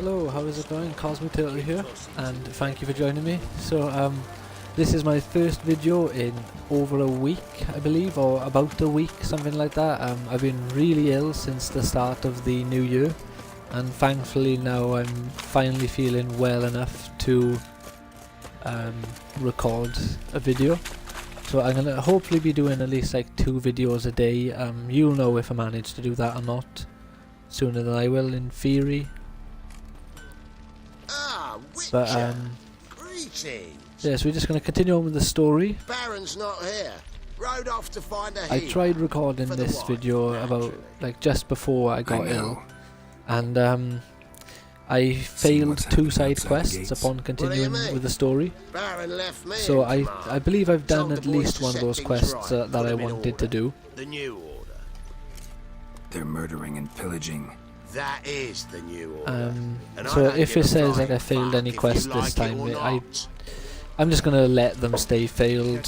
Hello, how is it going? Cosmic Turtle here, and thank you for joining me. So, this is my first video in over a week, I believe, or about a week, something like that. I've been really ill since the start of the new year, and thankfully now I'm finally feeling well enough to record a video. So I'm gonna hopefully be doing at least like 2 videos a day. You'll know if I manage to do that or not sooner than I will, in theory. But yes, we're just going to continue on with the story. Baron's not here. Rode off to find a I tried recording this video about like just before I got ill, and I failed 2 side quests upon continuing with the story. So I believe I've done at least one of those quests that I wanted to do. The new order. They're murdering and pillaging. That is the new order. So if it says like I failed any quest this time, I'm just gonna let them stay failed.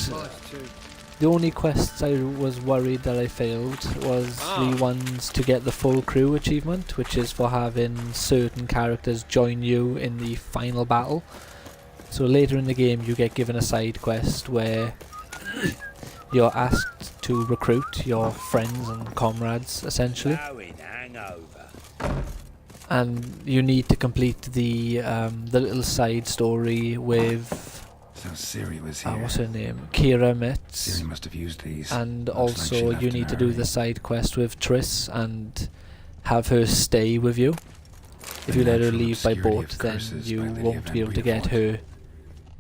The only quests I was worried that I failed was the ones to get the full crew achievement, which is for having certain characters join you in the final battle. So later in the game you get given a side quest where you're asked to recruit your friends and comrades, essentially. And you need to complete the little side story with So Ciri was here. what's her name? Kaer Morhen. Ciri must have used these. And Looks like also she left you in need a to do hurry. the side quest with Triss and have her stay with you. If you let her natural leave by obscurity boat, of then curses you by Lydia won't Van be able to get Bredevoort. her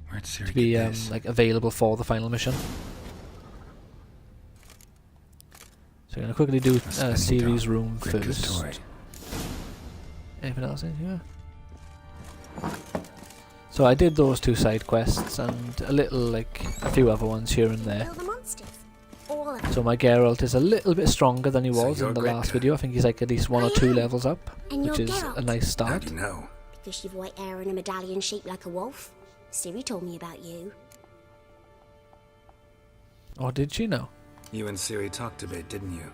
Where'd Ciri to be get this? like available for the final mission. So I'm gonna quickly do spinning Ciri's top. room Gritka's first. toy. Anything else in here? So I did those 2 side quests and a few other ones here and there. Kill the monsters. All of them. So my Geralt is a little bit stronger than he So was you're in the last Gritka. video. I think he's like at least 1 or I 2 am. levels up, And which you're is a Geralt. nice How'd start. you know? Because you've white hair and a medallion shaped like a wolf. Ciri told me about you. Or did she know? You and Ciri talked a bit, didn't you?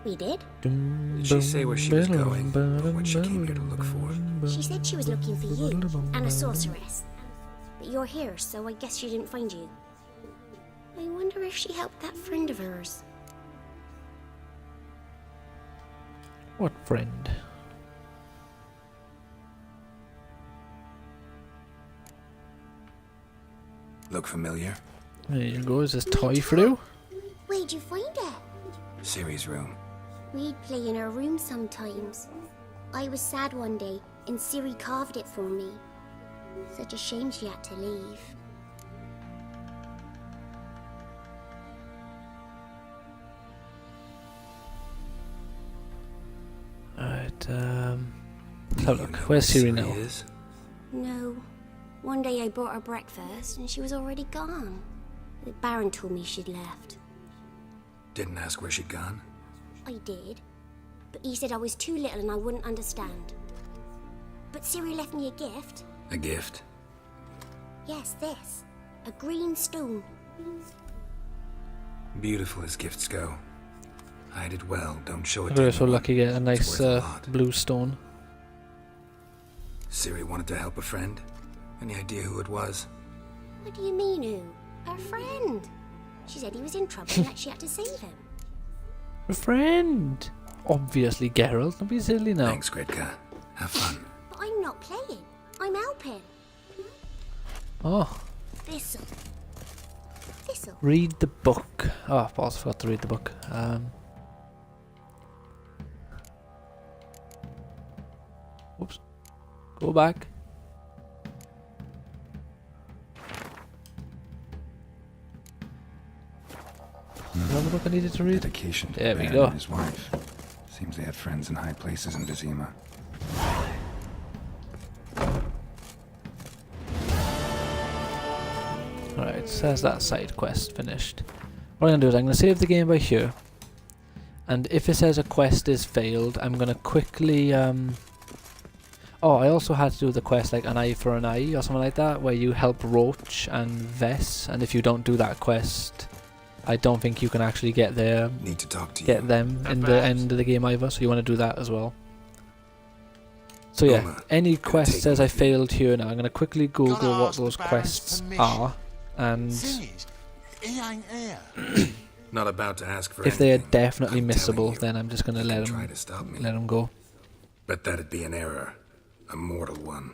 We did. Did she say where she was going, or what she came here to look for? She said she was looking for you and a sorceress. But you're here, so I guess she didn't find you. I wonder if she helped that friend of hers. What friend? Look familiar? There you go, is this toy for you? Where'd you find it? Ciri's room. We'd play in her room sometimes. I was sad one day, and Ciri carved it for me. Such a shame she had to leave. Alright, let's have a You look. know Where's where Ciri now? is? No. One day I brought her breakfast, and she was already gone. The Baron told me she'd left. Didn't ask where she'd gone. I did, but he said I was too little and I wouldn't understand. But Ciri left me a gift. A gift. Yes, this. A green stone. Beautiful as gifts go. Hide it well, don't show it If to we're so anyone. lucky to get a nice It's worth a lot. blue stone. Ciri wanted to help a friend. Any idea who it was? What do you mean, who? Her friend. She said he was in trouble and that she had to save him. A friend! Obviously Geralt, don't be silly now. Thanks, Gritka. Have fun. But I'm not playing. I'm helping. Oh, This'll. This'll. read the book. Oh, I also forgot to read the book. Whoops. Go back. Another book I needed to read? Dedication to There the we Baron go. and his wife. Seems they had friends in high places in Vizima. Alright, says that side quest finished. What I'm going to do is I'm going to save the game by here. And if it says a quest is failed, I'm going to quickly... Oh, I also had to do the quest like an eye for an eye or something like that, where you help Roach and Vess, and if you don't do that quest, I don't think you can actually get there, Need to talk to get you. them in the end of the game either, so you want to do that as well. So yeah, Uma, any gonna quest take says me I with you. failed here now. I'm going to quickly Google Gotta what ask the those Baron's quests permission. are, and Thing is, he ain't here. Not about to ask for if they are anything. definitely I'm telling missable, you, then I'm just going to you let can try them to stop me. let them go. But that'd be an error. A mortal one.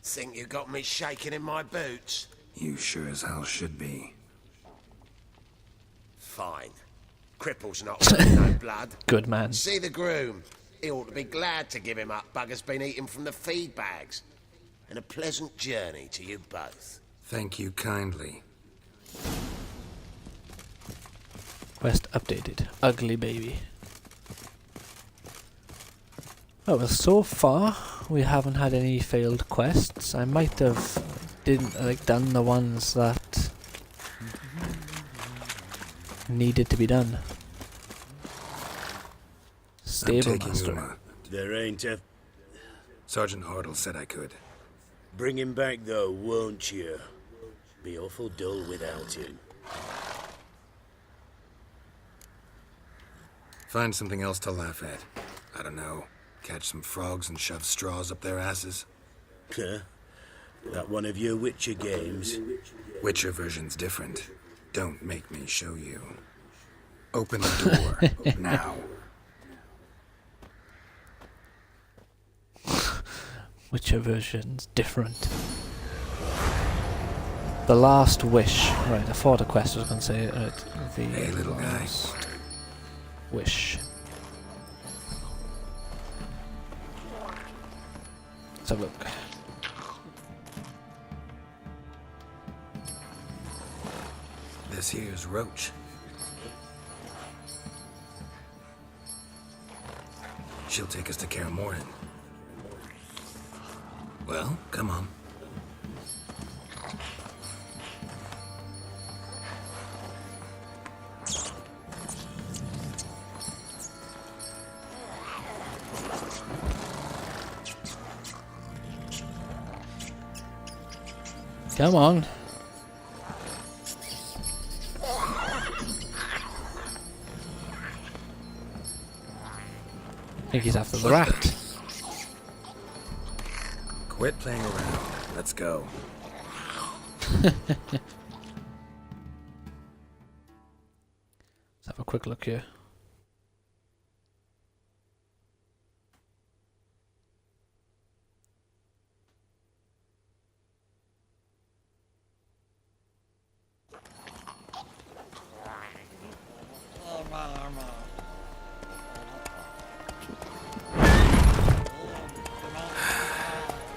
Think you got me shaking in my boots? You sure as hell should be. Fine. Cripple's not worth no blood. Good man. See the groom. He ought to be glad to give him up. Bugger's been eating from the feed bags. And a pleasant journey to you both. Thank you kindly. Quest updated. Ugly baby. Oh well, so far we haven't had any failed quests. I might have done the ones that needed to be done. I'm Stable taking master. Uma. There ain't a... Sergeant Hartle said I could. Bring him back, though, won't you? Be awful dull without him. Find something else to laugh at. I don't know. Catch some frogs and shove straws up their asses. Huh? That one of your Witcher games? Witcher version's different. Don't make me show you. Open the door, now. Witcher version's different. The Last Wish. Right, I thought a quest was going to say the Hey, little guy. Last Wish. Let's have a look. This here's Roach. She'll take us to Kaer Morhen. Well, come on. Come on. I think he's after the rat. Quit playing around. Let's go. Let's have a quick look here.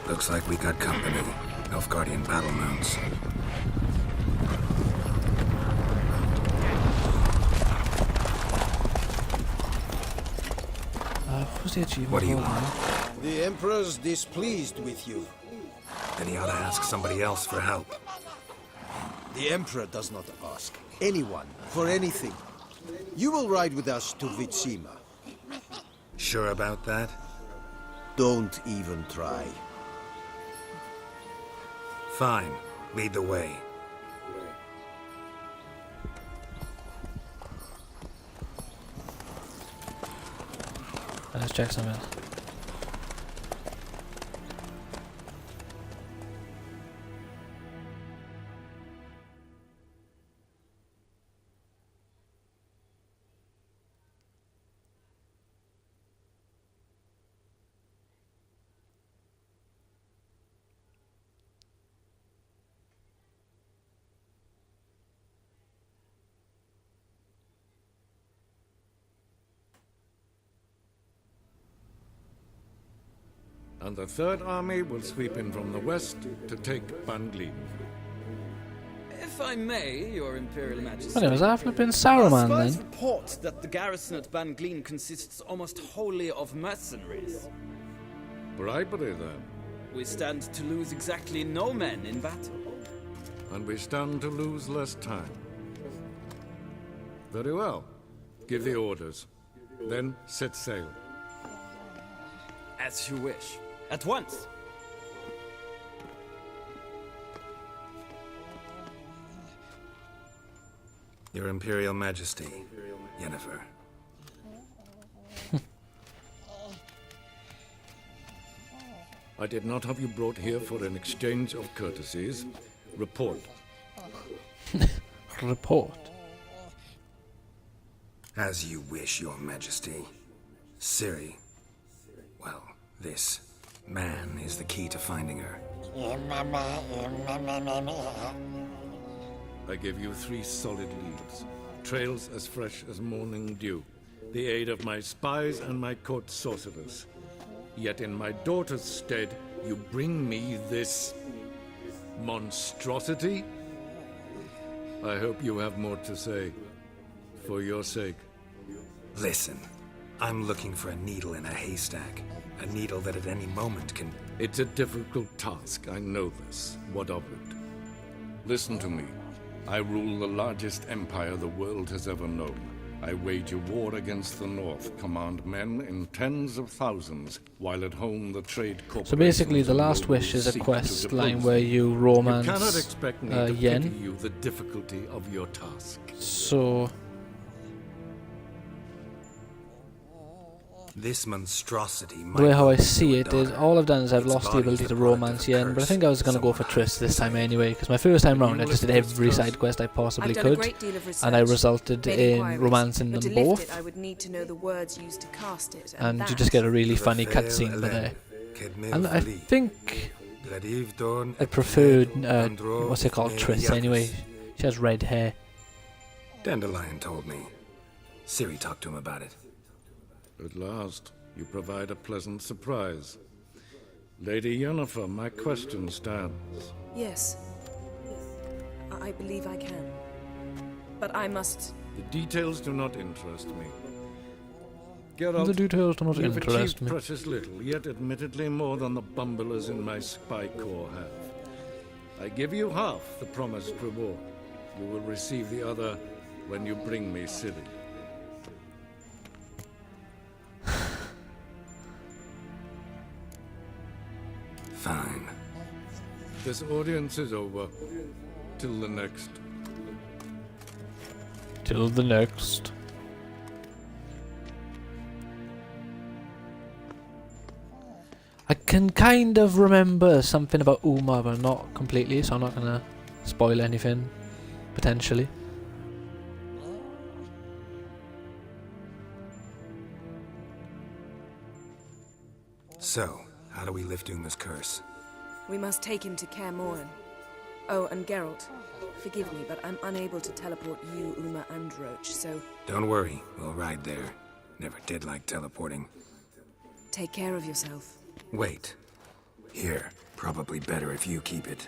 Looks like we got company. Nilfgaardian battle mounts. Who's the achievement? What do you Hold on. want? The Emperor's displeased with you. Then he ought to ask somebody else for help. The Emperor does not ask anyone for anything. You will ride with us to Vitsima. Sure about that? Don't even try. Fine. Lead the way. Let's check something. And the Third Army will sweep in from the west to take Banglin. If I may, Your Imperial Majesty. Well, it was after been Saruman Spies then. report that the garrison at Banglin consists almost wholly of mercenaries. Bribery, then. We stand to lose exactly no men in battle. And we stand to lose less time. Very well. Give the orders. Then set sail. As you wish. At once! Your Imperial Majesty, Yennefer. I did not have you brought here for an exchange of courtesies. Report. Report. As you wish, Your Majesty. Ciri. Well, this man is the key to finding her. I give you 3 solid leads. Trails as fresh as morning dew. The aid of my spies and my court sorcerers. Yet in my daughter's stead, you bring me this monstrosity? I hope you have more to say. For your sake. Listen, I'm looking for a needle in a haystack. A needle that at any moment can... It's a difficult task, I know this. What of it? Listen to me. I rule the largest empire the world has ever known. I wage a war against the North, command men in tens of thousands, while at home the trade corporations... So basically the last wish is a quest line where you romance You cannot expect me to Yen. pity you the difficulty of your task. So This monstrosity might... the way how I well be see your it is, daughter. all I've done is I've Its lost the body ability is to the product romance of a Yen, but I curse think I was going to go for someone Triss this time anyway, because my first time round I just did every side quest I possibly I've done a could, great deal of research, and I resulted made in inquiries, romancing but them to lift both, it, I would need to know the words used to cast it, and you that just get a really funny cutscene there. And I think I preferred, what's it called, Triss anyway. She has red hair. Dandelion told me. Ciri talked to him about it. At last, you provide a pleasant surprise. Lady Yennefer, my question stands. Yes. I believe I can. But I must... The details do not interest me. The Geralt, details do not you've interest achieved me. precious little, yet admittedly more than the bumblers in my spy corps have. I give you half the promised reward. You will receive the other when you bring me Ciri. Fine. This audience is over. Till the next. Till the next. I can kind of remember something about Uma, but not completely, so I'm not gonna spoil anything, potentially. So, how do we lift Uma's curse? We must take him to Kaer Morhen. Oh, and Geralt, forgive me, but I'm unable to teleport you, Uma, and Roach, so Don't worry, we'll ride there. Never did like teleporting. take care of yourself. Wait. Here, probably better if you keep it.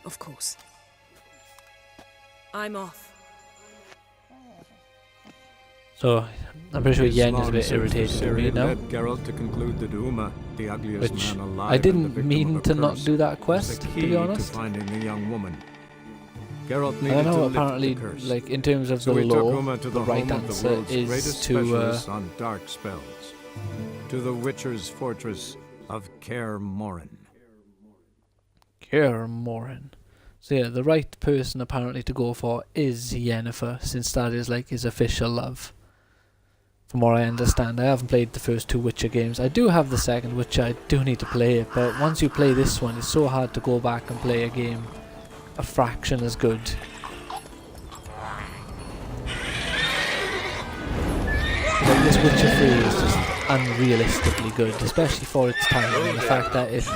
Of course. I'm off. So, I'm pretty sure Yen is a bit irritated with me now. Geralt to conclude that Uma, the ugliest Which man alive I and the didn't victim mean of a to not curse, do that was quest, the to key be honest. to finding the young woman. Geralt I needed don't know, to lift apparently, the curse. like, in terms of So the he took law, Uma to the right home of the answer world's is greatest to, specialist on dark spells. To the Witcher's fortress of Kaer Morhen. Kaer Morhen. So yeah, the right person apparently to go for is Yennefer, since that is like his official love. From what I understand, I haven't played the first 2 Witcher games. I do have the second, which I do need to play it, but once you play this one, it's so hard to go back and play a game a fraction as good. Like, this Witcher 3 is just unrealistically good, especially for its time, and the fact that it,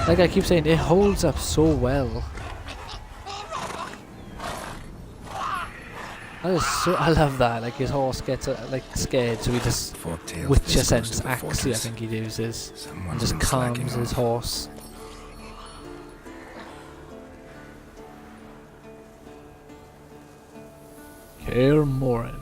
like I keep saying, it holds up so well. I love that. Like, his horse gets like scared, so he just Fork-tailed Witcher fist goes sense to the Axie, I fortress. think he uses, Someone's and just been slacking calms his off. horse. Kaer Morhen.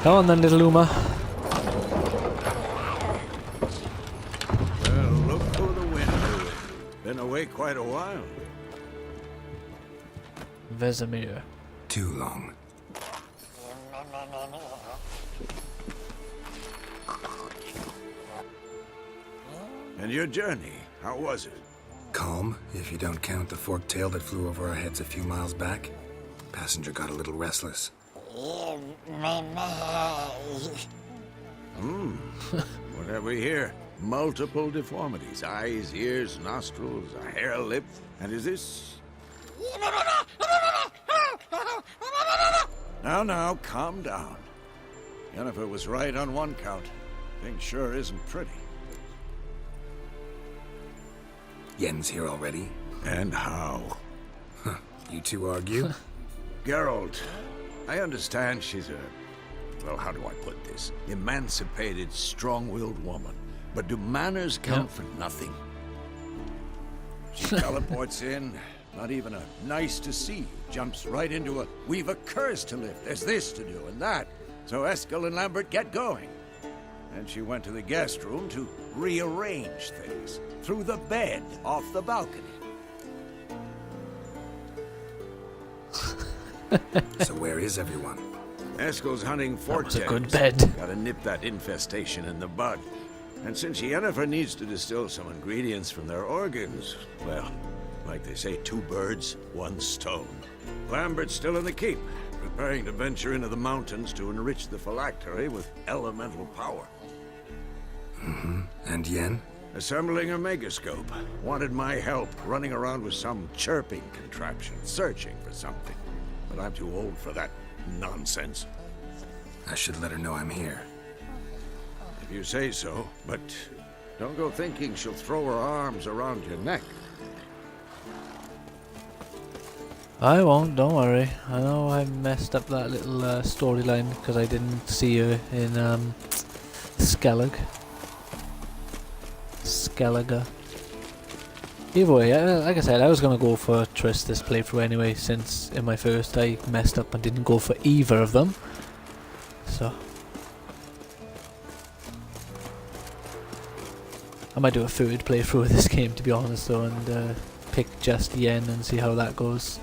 Come on then, little Uma. Well, look for the window. Been away quite a while. Vesemir. Too long. And your journey, how was it? calm, if you don't count the forked tail that flew over our heads a few miles back. Passenger got a little restless. What have we here? Multiple deformities. Eyes, ears, nostrils, a hair lip. And is this... Now, calm down. Yennefer was right on one count. Thing sure isn't pretty. Yen's here already? And how? You two argue? Geralt, I understand she's a... Well, how do I put this? Emancipated, strong-willed woman. But do manners count for nothing? She teleports in, not even a nice to see you, jumps right into a we've a curse to lift, there's this to do and that. So Eskel and Lambert get going. Then she went to the guest room to rearrange things. Through the bed, off the balcony. So where is everyone? Eskel's hunting fork That was a good tails. bed. Gotta nip that infestation in the bud. And since Yennefer needs to distill some ingredients from their organs, well, like they say, 2 birds, 1 stone. Lambert's still in the keep, preparing to venture into the mountains to enrich the phylactery with elemental power. And Yen? Assembling a megascope. Wanted my help running around with some chirping contraption, searching for something. But I'm too old for that nonsense. I should let her know I'm here. If you say so, but don't go thinking she'll throw her arms around your neck. I won't, don't worry. I know I messed up that little storyline because I didn't see her in Skellig. Skelliger. Either way, like I said, I was going to go for Triss this playthrough anyway, since in my first I messed up and didn't go for either of them. So I might do a third playthrough of this game, to be honest, though, and pick just Yen and see how that goes.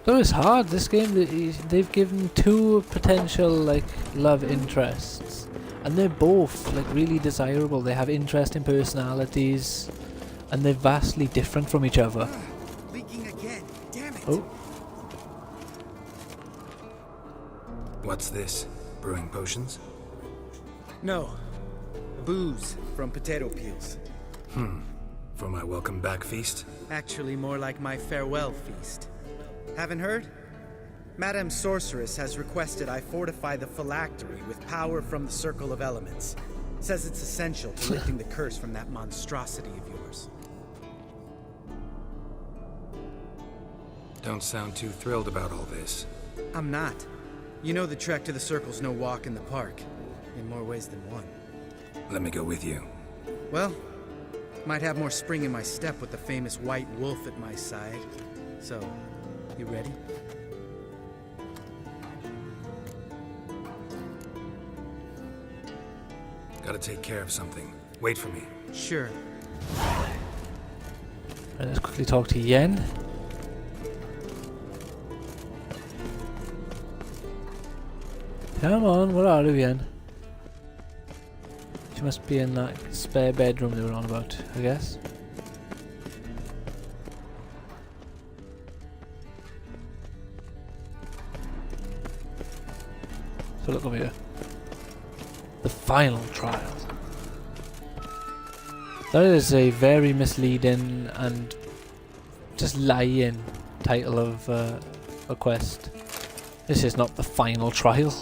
Though it's hard, this game, they've given 2 potential, like, love interests. And they're both, like, really desirable. They have interesting personalities. And they're vastly different from each other. Leaking again. Damn it. Oh. What's this? Brewing potions? No. Booze from potato peels. For my welcome back feast? Actually, more like my farewell feast. Haven't heard? Madame Sorceress has requested I fortify the phylactery with power from the Circle of Elements. Says it's essential to lifting the curse from that monstrosity of yours. Don't sound too thrilled about all this. I'm not. You know the trek to the Circle's no walk in the park. In more ways than one. Let me go with you. Well, might have more spring in my step with the famous white wolf at my side. So, you ready? Gotta take care of something. Wait for me. Sure. Right, let's quickly talk to Yen. Come on, where are you, Yen? She must be in that spare bedroom they were on about, I guess. So look over here. The final trial. That is a very misleading and just lying title of a quest. This is not the final trial.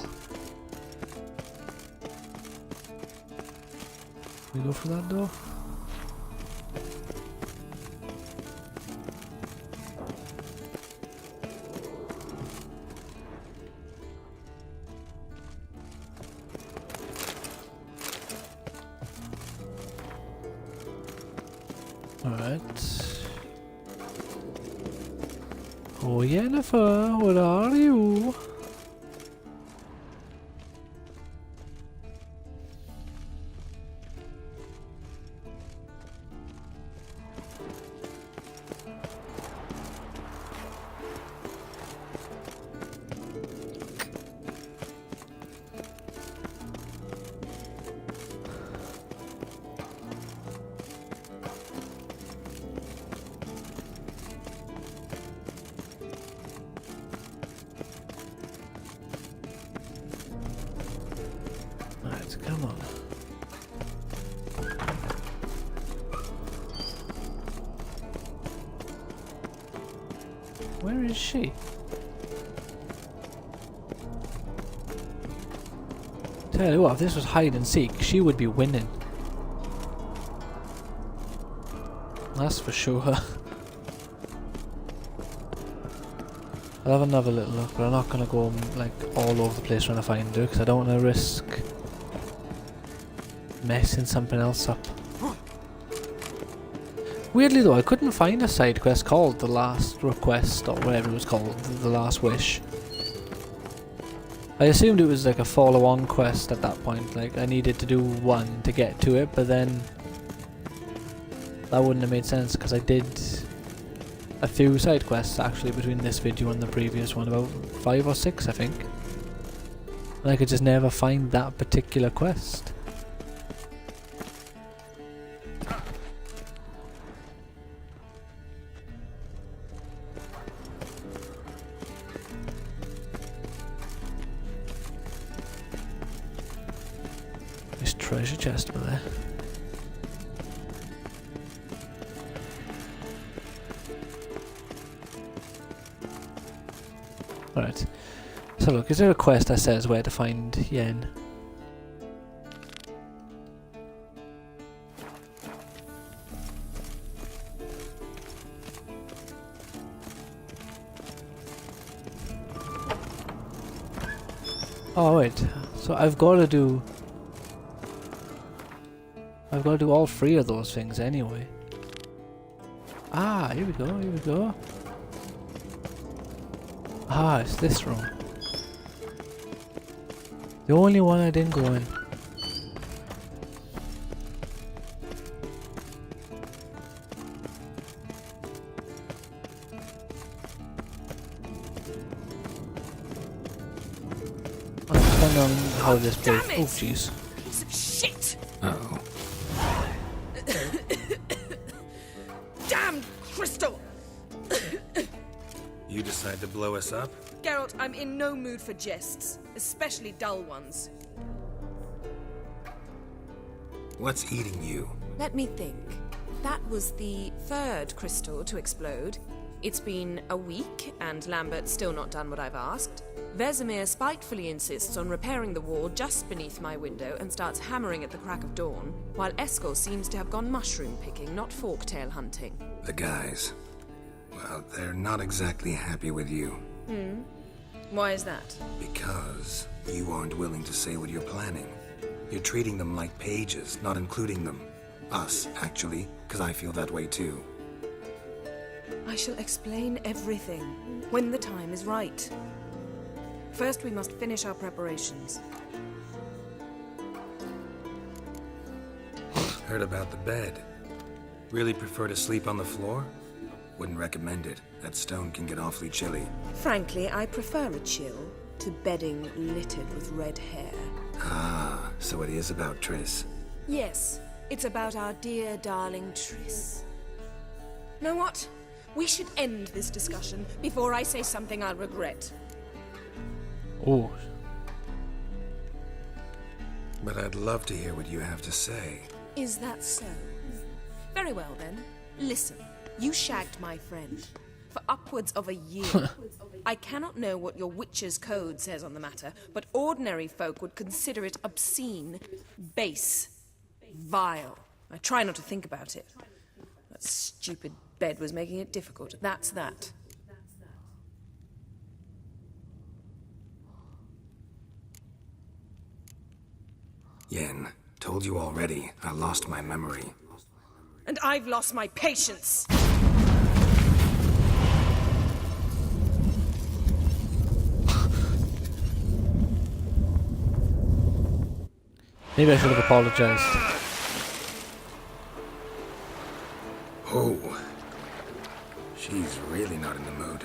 We go for that door. Alright. Oh, Yennefer, where are you? Where is she? Tell you what, if this was hide and seek, she would be winning. That's for sure. I'll have another little look, but I'm not gonna go like all over the place trying to find her because I don't want to risk messing something else up. Weirdly though, I couldn't find a side quest called The Last Request or whatever it was called, The Last Wish. I assumed it was like a follow-on quest at that point, like I needed to do one to get to it, but then that wouldn't have made sense because I did a few side quests actually between this video and the previous one, about 5 or 6 I think. And I could just never find that particular quest. This treasure chest over there. Alright, so look, is there a quest that says where to find Yen? Oh wait, so I've got to do all 3 of those things anyway. Ah, here we go, here we go. Ah, it's this room. The only one I didn't go in. Depending on how this plays. Oh, jeez. Piece of shit! Uh-oh. Damn crystal! You decide to blow us up? Geralt, I'm in no mood for jests, especially dull ones. What's eating you? Let me think. That was the 3rd crystal to explode. It's been a week, and Lambert's still not done what I've asked. Vesemir spitefully insists on repairing the wall just beneath my window and starts hammering at the crack of dawn, while Eskel seems to have gone mushroom picking, not forktail hunting. The guys. Well, they're not exactly happy with you. Why is that? Because you aren't willing to say what you're planning. You're treating them like pages, not including them. Us, actually, because I feel that way too. I shall explain everything when the time is right. First, we must finish our preparations. Heard about the bed. Really prefer to sleep on the floor? Wouldn't recommend it. That stone can get awfully chilly. Frankly, I prefer a chill to bedding littered with red hair. Ah, so it is about Triss. Yes, it's about our dear darling Triss. Know what? We should end this discussion before I say something I'll regret. Oh. But I'd love to hear what you have to say. Is that so? Very well then. Listen, you shagged my friend for upwards of a year. I cannot know what your witch's code says on the matter, but ordinary folk would consider it obscene, base, vile. I try not to think about it. That stupid bed was making it difficult. That's that. Yen, told you already, I lost my memory. And I've lost my patience! Maybe I should have apologized. Oh. She's really not in the mood.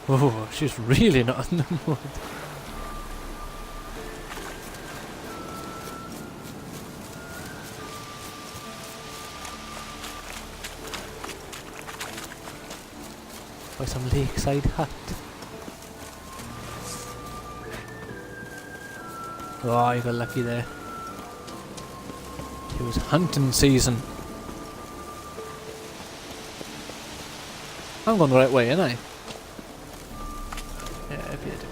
Oh, she's really not in the mood. By some lakeside hut. Oh, you got lucky there. It was hunting season. I'm going the right way, ain't I? Yeah, if you do.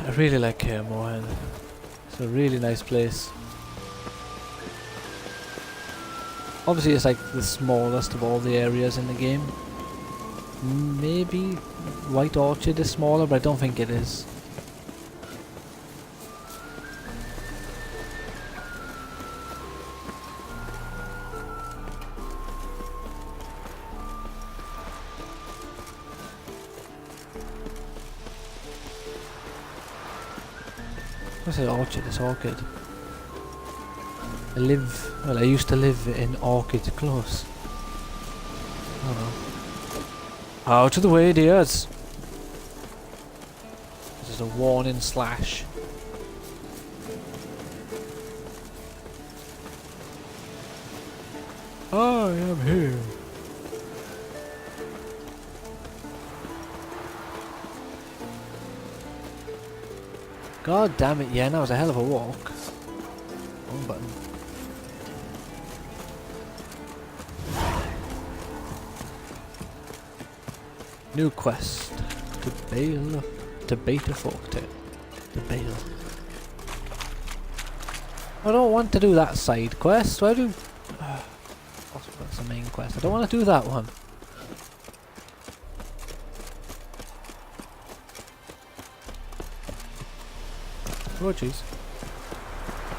I really like Kaer Morhen. It's a really nice place. Obviously it's like the smallest of all the areas in the game. Maybe White Orchard is smaller, but I don't think it is. I said Orchard, it's Orchid. I used to live in Orchid Close. Oh no. Out of the way, dears! This is a warning slash. I am here. God damn it, yeah, that was a hell of a walk. Wrong button. New quest. To bail. To bait a folktale. To bail. I don't want to do that side quest. Why do... That's the main quest. I don't want to do that one. Oh jeez.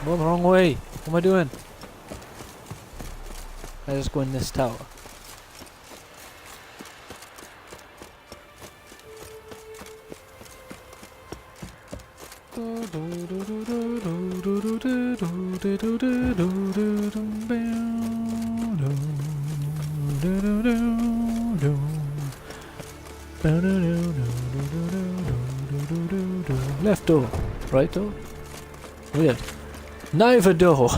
I'm going the wrong way. What am I doing? I just go in this tower. Left door, right door. Weird. Neither door.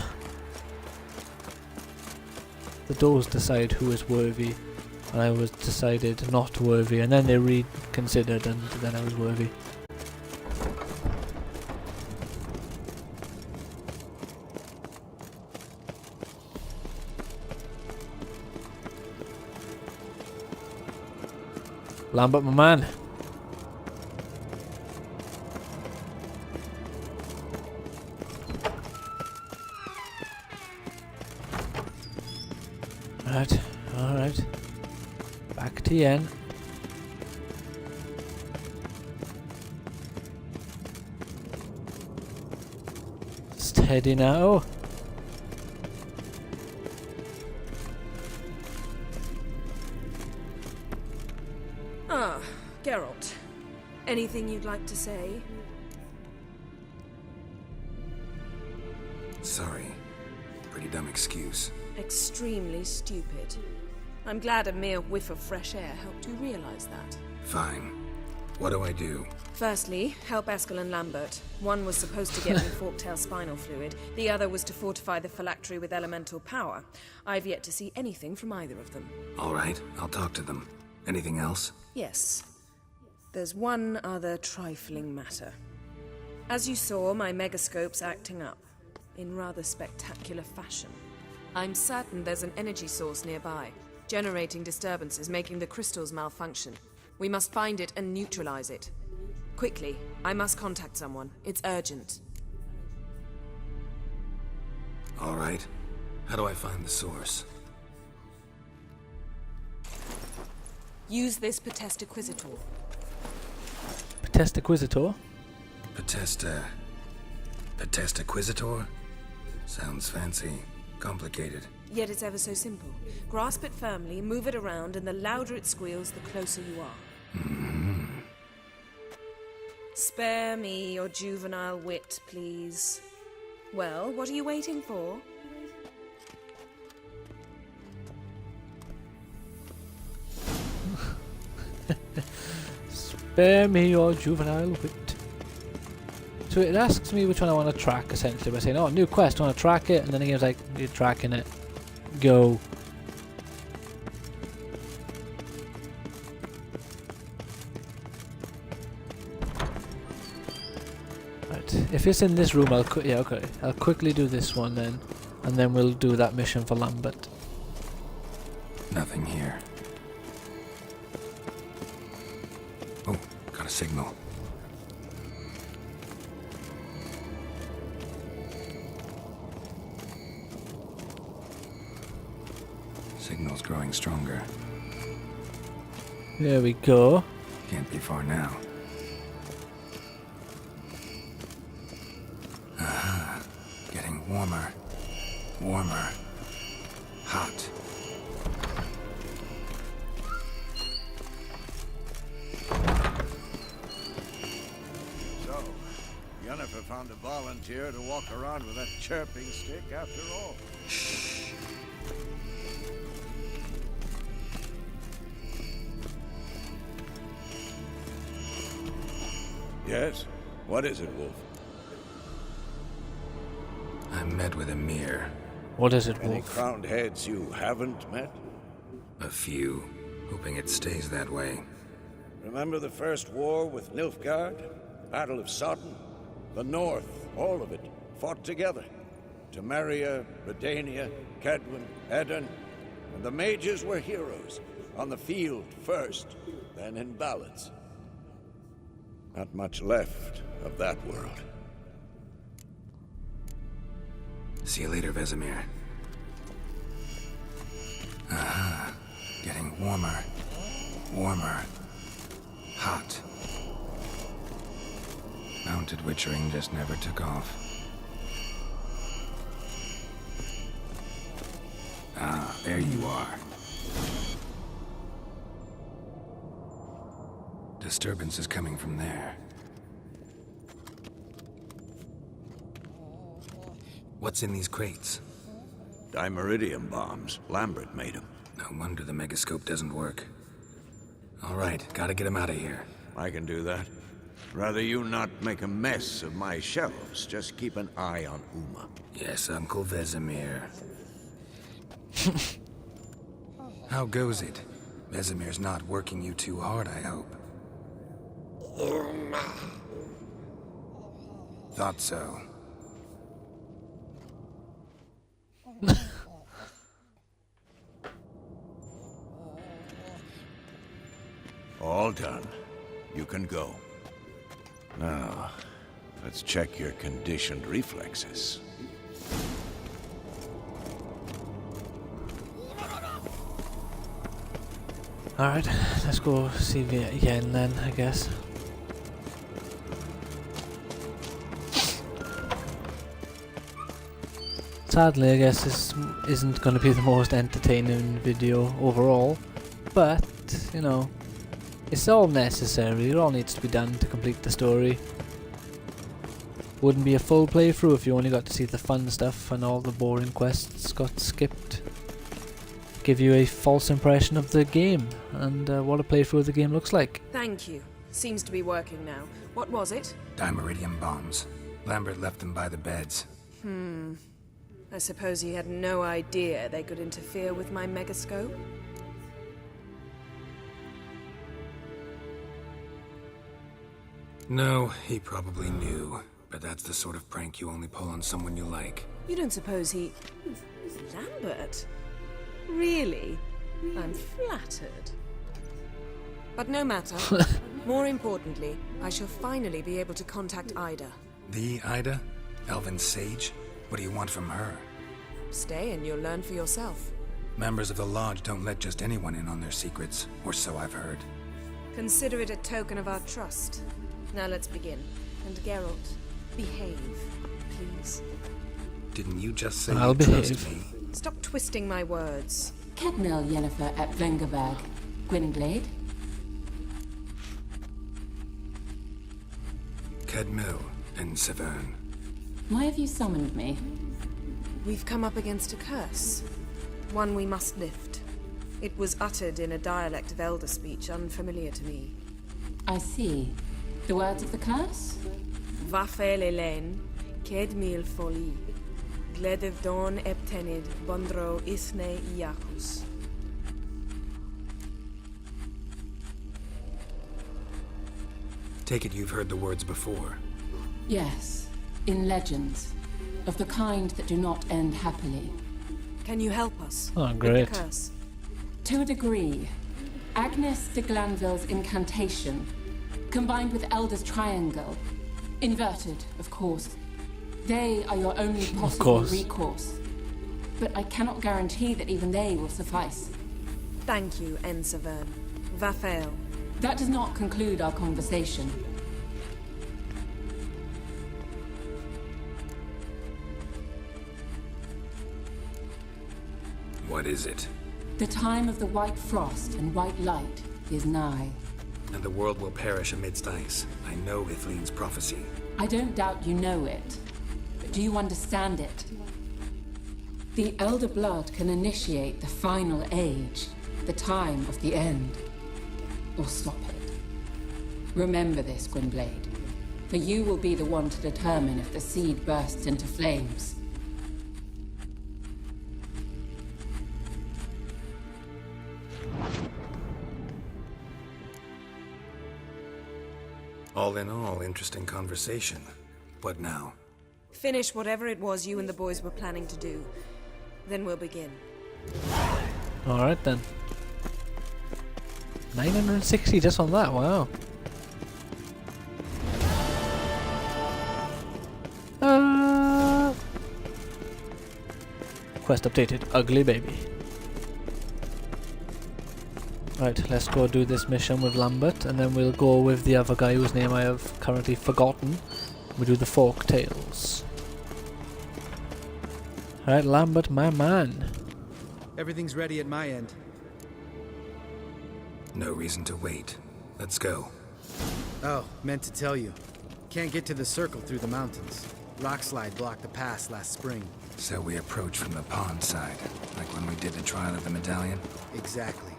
The doors decide who is worthy, and I was decided not worthy, and then they reconsidered, and then I was worthy. Lambert, my man. Alright. Back to Yen. Steady now. Ah, Geralt. Anything you'd like to say? Sorry. Pretty dumb excuse. Extremely stupid. I'm glad a mere whiff of fresh air helped you realize that. Fine. What do I do? Firstly, help Eskel and Lambert. One was supposed to get me forktail spinal fluid, the other was to fortify the phylactery with elemental power. I've yet to see anything from either of them. Alright, I'll talk to them. Anything else? Yes. There's one other trifling matter. As you saw, my megascope's acting up, in rather spectacular fashion. I'm certain there's an energy source nearby, generating disturbances, making the crystals malfunction. We must find it and neutralize it. Quickly, I must contact someone. It's urgent. Alright. How do I find the source? Use this Potestaquizitor. Potestaquizitor? Potestaquizitor? Sounds fancy. Complicated. Yet it's ever so simple. Grasp it firmly, move it around, and the louder it squeals, the closer you are. Mm-hmm. Spare me your juvenile wit, please. Well, what are you waiting for? Spare me your juvenile wit. So it asks me which one I want to track, essentially, by saying, oh, new quest, I want to track it, and then the game's like, you're tracking it. Go. Right, if it's in this room, yeah, okay. I'll quickly do this one then, and then we'll do that mission for Lambert. Nothing here. Oh, got a signal. Signal's growing stronger. There we go. Can't be far now. Getting warmer. Warmer. Hot. So, Yennefer found a volunteer to walk around with that chirping stick after all. Shh. Yes? What is it, Wolf? I met with Emir. What is it, Any Wolf? crowned heads you haven't met? A few. Hoping it stays that way. Remember the first war with Nilfgaard? Battle of Sodden? The North, all of it, fought together. Temeria, Redania, Kedwin, Edirn. And the mages were heroes. On the field first, then in ballads. Not much left of that world. See you later, Vesemir. Getting warmer. Warmer. Hot. Mounted witchering just never took off. Ah, there you are. Disturbance is coming from there. What's in these crates? Dimeridium bombs. Lambert made them. No wonder the megascope doesn't work. All right, gotta get him out of here. I can do that. Rather you not make a mess of my shelves. Just keep an eye on Uma. Yes, Uncle Vesemir. How goes it? Vesemir's not working you too hard, I hope. Thought so. All done. You can go. Now, let's check your conditioned reflexes. Alright, let's go see Yen then, I guess. Sadly, I guess this isn't going to be the most entertaining video overall, but, you know, it's all necessary, it all needs to be done to complete the story. Wouldn't be a full playthrough if you only got to see the fun stuff and all the boring quests got skipped. Give you a false impression of the game and what a playthrough of the game looks like. Thank you. Seems to be working now. What was it? Dimeridium bombs. Lambert left them by the beds. I suppose he had no idea they could interfere with my megascope? No, he probably knew. But that's the sort of prank you only pull on someone you like. You don't suppose he... Lambert? Really? I'm flattered. But no matter. More importantly, I shall finally be able to contact Ida. The Ida? Elven sage? What do you want from her? Stay and you'll learn for yourself. Members of the Lodge don't let just anyone in on their secrets, or so I've heard. Consider it a token of our trust. Now let's begin. And Geralt, behave, please. Didn't you just say I'll you trust behave. me? Stop twisting my words. Cadmel Yennefer at Vengerberg. Gwynglade? Cadmel and Severn. Why have you summoned me? We've come up against a curse. One we must lift. It was uttered in a dialect of Elder speech unfamiliar to me. I see. The words of the curse? Vafel Elaine, Kedmil Foli, Gledev Don Eptenid, Bondro Isne Iakus. Take it you've heard the words before. Yes, in legends, of the kind that do not end happily. Can you help us? Oh, with great. the curse? To a degree, Agnes de Glanville's incantation, combined with Elder's triangle, inverted, of course. They are your only possible recourse. But I cannot guarantee that even they will suffice. Thank you, Ensavern. Va fail. That does not conclude our conversation. What is it? The time of the white frost and white light is nigh. And the world will perish amidst ice. I know Ithleen's prophecy. I don't doubt you know it. But do you understand it? The Elder Blood can initiate the final age, the time of the end. Or stop it. Remember this, Gwynblade. For you will be the one to determine if the seed bursts into flames. All in all, interesting conversation. What now? Finish whatever it was you and the boys were planning to do. Then we'll begin. Alright then. 960 just on that, wow. Quest updated, ugly baby. Right, let's go do this mission with Lambert, and then we'll go with the other guy whose name I have currently forgotten. We'll do the folk tales. Alright, Lambert, my man. Everything's ready at my end. No reason to wait. Let's go. Oh, meant to tell you. Can't get to the circle through the mountains. Rockslide blocked the pass last spring. So we approach from the pond side, like when we did the trial of the medallion? Exactly.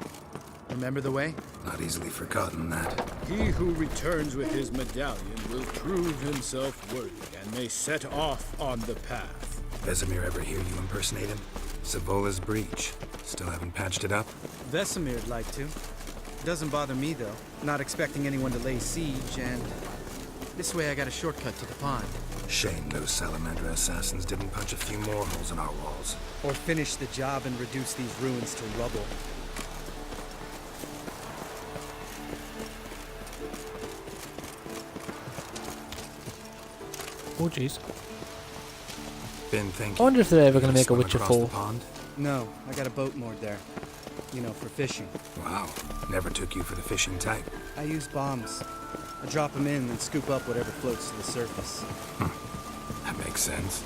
Remember the way? Not easily forgotten that. He who returns with his medallion will prove himself worthy and may set off on the path. Vesemir ever hear you impersonate him? Savola's breach. Still haven't patched it up? Vesemir'd like to. Doesn't bother me, though. Not expecting anyone to lay siege, and this way I got a shortcut to the pond. Shame those Salamander assassins didn't punch a few more holes in our walls. Or finish the job and reduce these ruins to rubble. Oh jeez. Been thinking. I wonder if they're ever going to make a Witcher 4. No, I got a boat moored there. You know, for fishing. Wow. Never took you for the fishing type. I use bombs. I drop them in and scoop up whatever floats to the surface. That makes sense.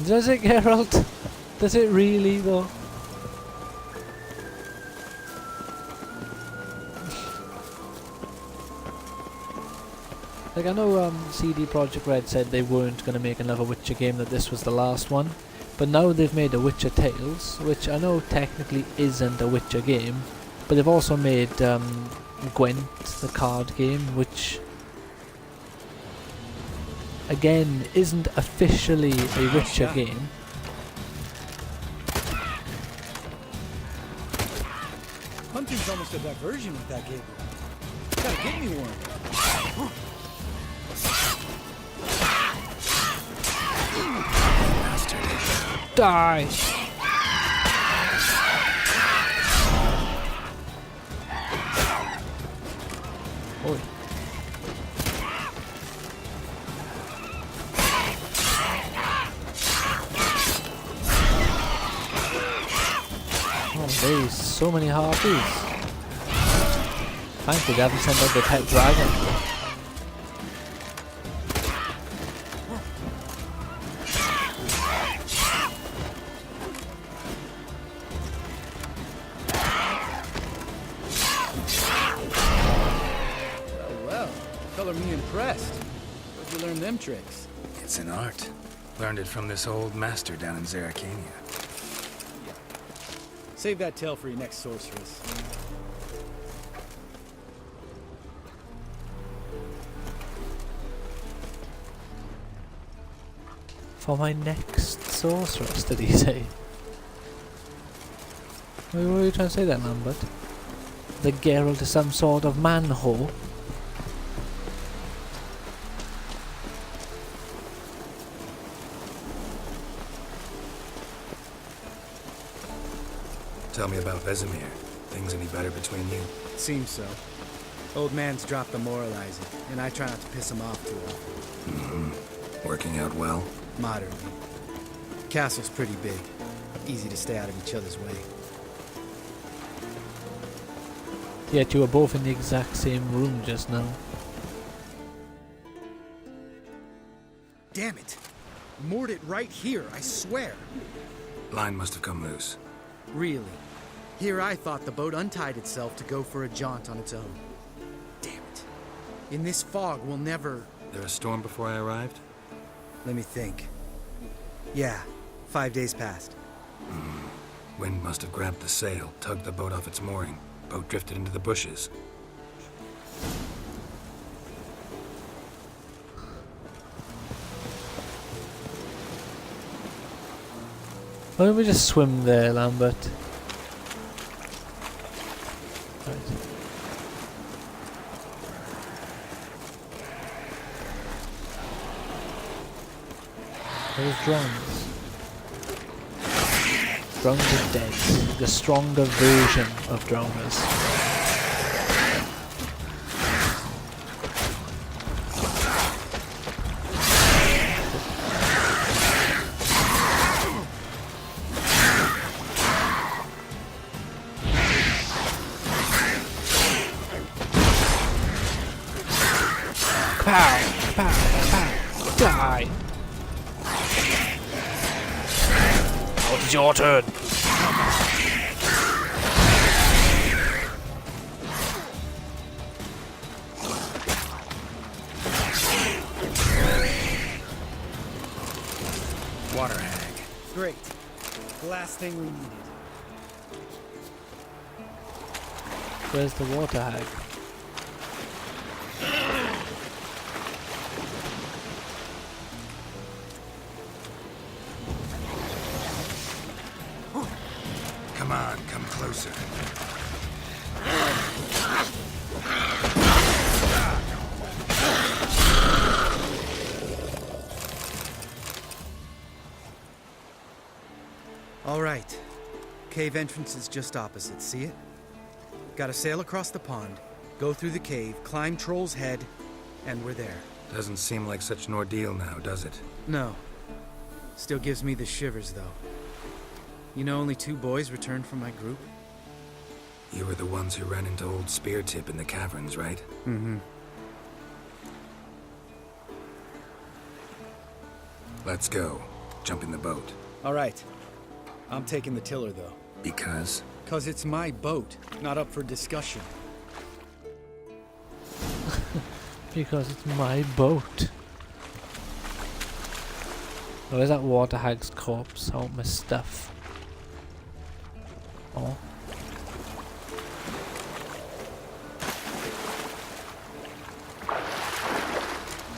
Does it, Geralt? Does it really, though? Like, I know CD Projekt Red said they weren't going to make another Witcher game, that this was the last one. But now they've made a Witcher Tales, which I know technically isn't a Witcher game. But they've also made Gwent, the card game, which again isn't officially a Witcher game. Hunting's almost a diversion with that game. Gotta get me one. Die! Oi. Oh, there's so many harpies. Thankfully they haven't sent out the pet dragon. Me impressed. Where'd you learn them tricks? It's an art. Learned it from this old master down in Zeracania. Yeah. Save that tale for your next sorceress. For my next sorceress, did he say? What were you trying to say then, Lambert? The Geralt is some sort of man-whore? Tell me about Vesemir. Things any better between you? Seems so. Old man's dropped the moralizing, and I try not to piss him off too often. Working out well? Moderately. Castle's pretty big. Easy to stay out of each other's way. Yet you were both in the exact same room just now. Damn it! Moored it right here, I swear! Line must have come loose. Really? Here I thought the boat untied itself to go for a jaunt on its own. Damn it. In this fog, we'll never... There a storm before I arrived? Let me think. Yeah, 5 days passed. Wind must have grabbed the sail, tugged the boat off its mooring. Boat drifted into the bushes. Why don't we just swim there, Lambert? Right. Those drones. Drones are dead. The stronger version of drowners. Pow! Pow! Pow! Die! Now it is your turn! Water hag. Great. The last thing we needed. Where's the water hag? Come on, come closer. All right. Cave entrance is just opposite, see it? Gotta sail across the pond, go through the cave, climb Troll's Head, and we're there. Doesn't seem like such an ordeal now, does it? No. Still gives me the shivers, though. You know only 2 boys returned from my group? You were the ones who ran into old Spear Tip in the caverns, right? Mm-hmm. Let's go. Jump in the boat. All right. I'm taking the tiller, though. Because? 'Cause it's my boat, not up for discussion. Because it's my boat. Oh, where's that water hag's corpse? I want my stuff. Oh.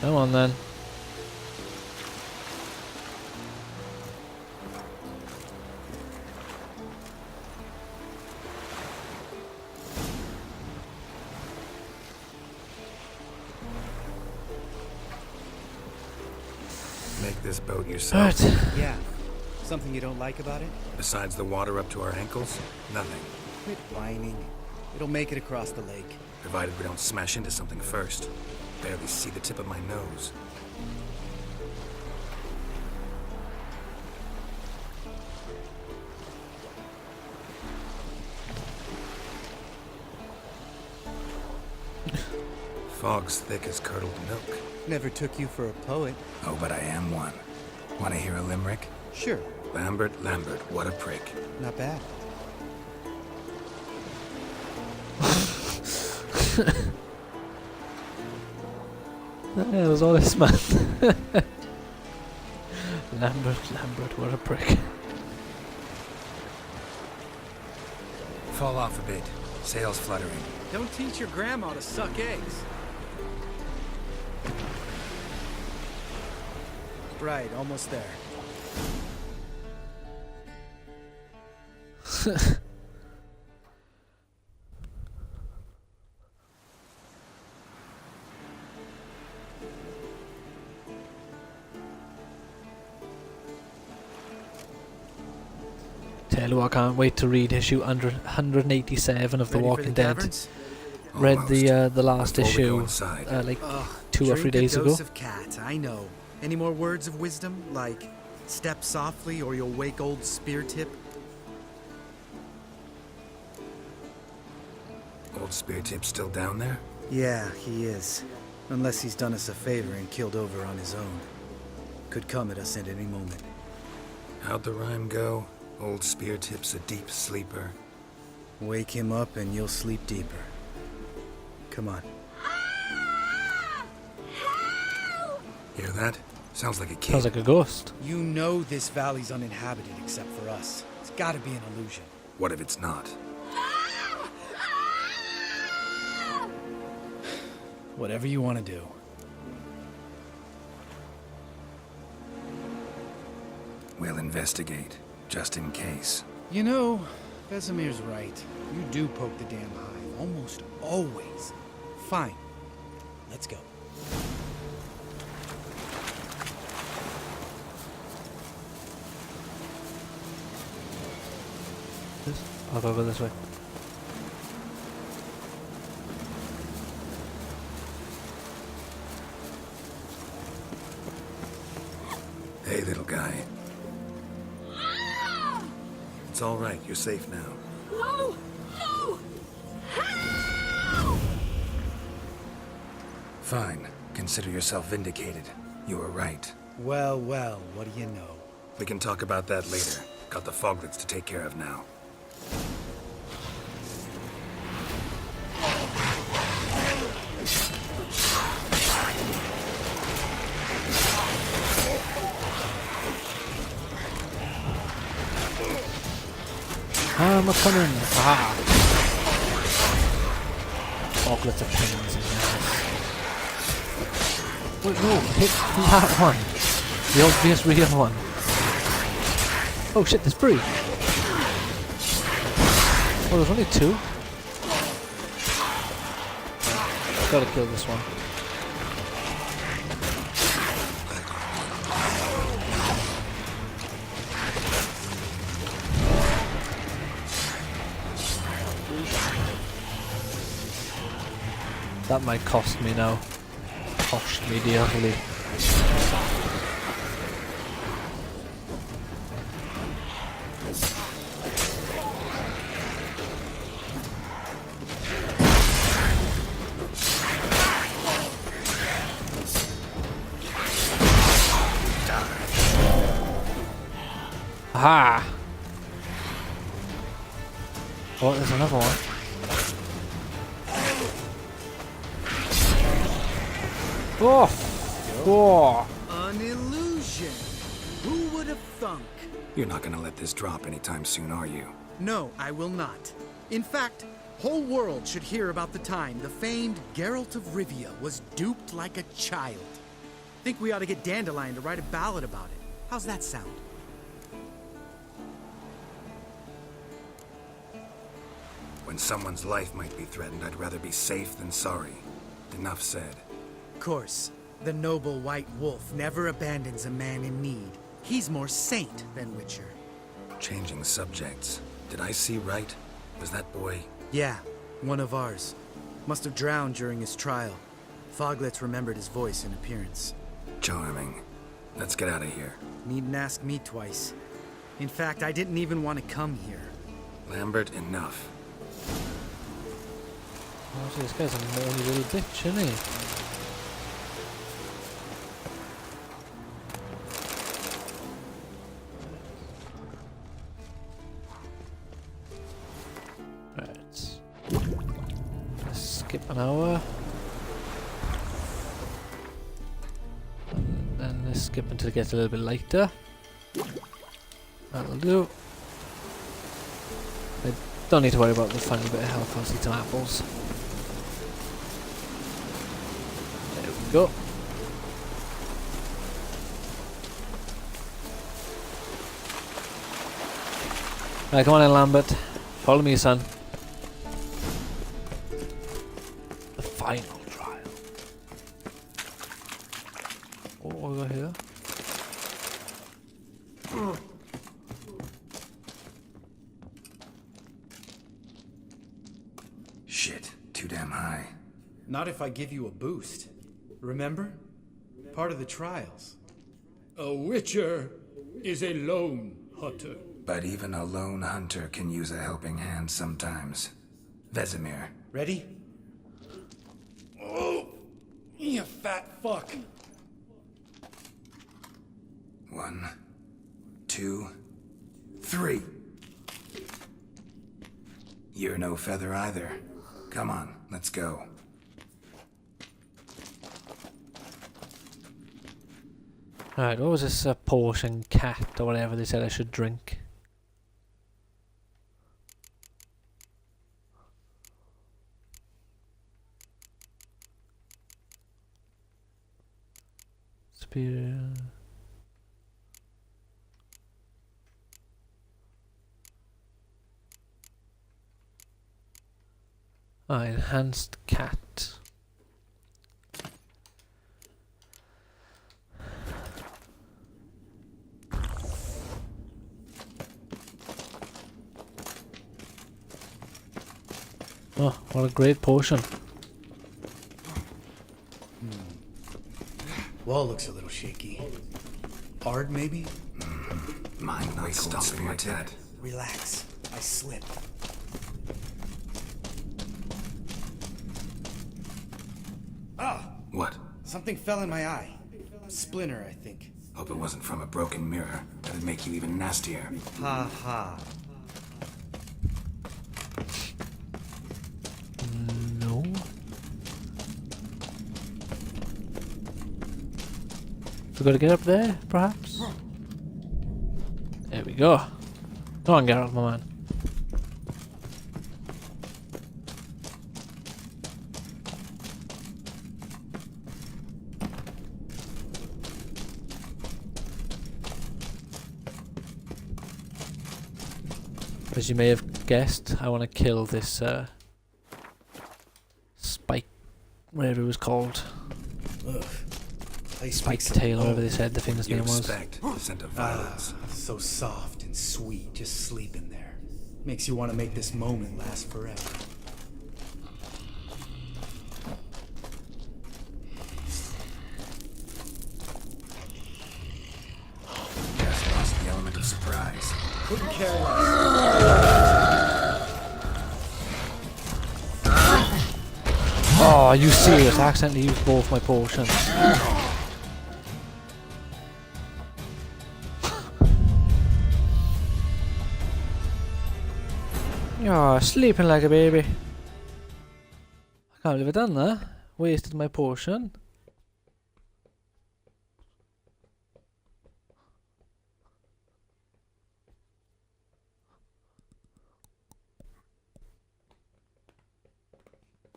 Come on then. Make this boat yourself. Yeah. Something you don't like about it? Besides the water up to our ankles? Nothing. Quit whining. It'll make it across the lake. Provided we don't smash into something first. Barely see the tip of my nose. Fog's thick as curdled milk. Never took you for a poet. Oh, but I am one. Want to hear a limerick? Sure. Lambert, what a prick. Not bad. That was all this man. Lambert, what a prick. Fall off a bit. Sails fluttering. Don't teach your grandma to suck eggs. Right, almost there. Tell you what, I can't wait to read issue 187 of The Ready for Walking the Dead. taverns? Read the last Before we go issue inside. like Ugh, 2 or 3 drink a days ago. dose of cat, I know. Any more words of wisdom, like step softly or you'll wake old Spear Tip? Old Spear Tip's still down there? Yeah, he is. Unless he's done us a favor and killed over on his own. Could come at us at any moment. How'd the rhyme go? Old Spear Tip's a deep sleeper. Wake him up and you'll sleep deeper. Come on. Hear that? Sounds like a kid. Sounds like a ghost. You know this valley's uninhabited except for us. It's gotta be an illusion. What if it's not? Whatever you want to do. We'll investigate, just in case. You know, Vesemir's right. You do poke the damn hive, almost always. Fine. Let's go. I'll go this way. Hey, little guy. It's all right. You're safe now. No! No! Fine. Consider yourself vindicated. You were right. Well, well, what do you know? We can talk about that later. Got the foglets to take care of now. I'm coming. Aha. Foglets of pains in there. Wait, no, hit that one. The obvious real one. Oh shit, there's 3. Oh, there's only 2. Gotta kill this one. That might cost me now. Cost me dearly. Aha! Oh, there's another one. Oh! Oh! An illusion! Who would have thunk? You're not gonna let this drop anytime soon, are you? No, I will not. In fact, whole world should hear about the time the famed Geralt of Rivia was duped like a child. Think we ought to get Dandelion to write a ballad about it. How's that sound? When someone's life might be threatened, I'd rather be safe than sorry. Enough said. Of course, the noble white wolf never abandons a man in need. He's more saint than Witcher. Changing subjects. Did I see right? Was that boy? Yeah, one of ours. Must have drowned during his trial. Foglets remembered his voice and appearance. Charming. Let's get out of here. Needn't ask me twice. In fact, I didn't even want to come here. Lambert, enough. Oh, see, this guy's a moany little bitch, isn't he? Right. Let's skip an hour. And then let's skip until it gets a little bit lighter. That'll do. I don't need to worry about the final bit of health. I'll see some apples. There we go. Right, come on in, Lambert. Follow me, son. The final trial. What we got here? Not if I give you a boost. Remember? Part of the trials. A witcher is a lone hunter. But even a lone hunter can use a helping hand sometimes. Vesemir. Ready? Oh, you fat fuck. 1, 2, 3. You're no feather either. Come on, let's go. Alright, what was this potion cat or whatever they said I should drink? Spear. Ah, enhanced cat. Oh, what a great potion. Wall looks a little shaky. Hard, maybe? Mine not stopping like that. Relax. I slip. Ah! What? Something fell in my eye. Splinter, I think. Hope it wasn't from a broken mirror. That'd make you even nastier. Ha ha. No. We gotta get up there, perhaps? There we go. Go on, Geralt, my man. As you may have guessed, I want to kill this Spike, whatever it was called. Ugh. Spike Tail, whatever they said the thing's name was. The scent of violence. So soft and sweet, just sleeping there. Makes you want to make this moment last forever. Just lost the element of surprise. Couldn't care less. Oh, are you serious? I accidentally used both my potions. You're sleeping like a baby. I can't believe I done that. Wasted my potion.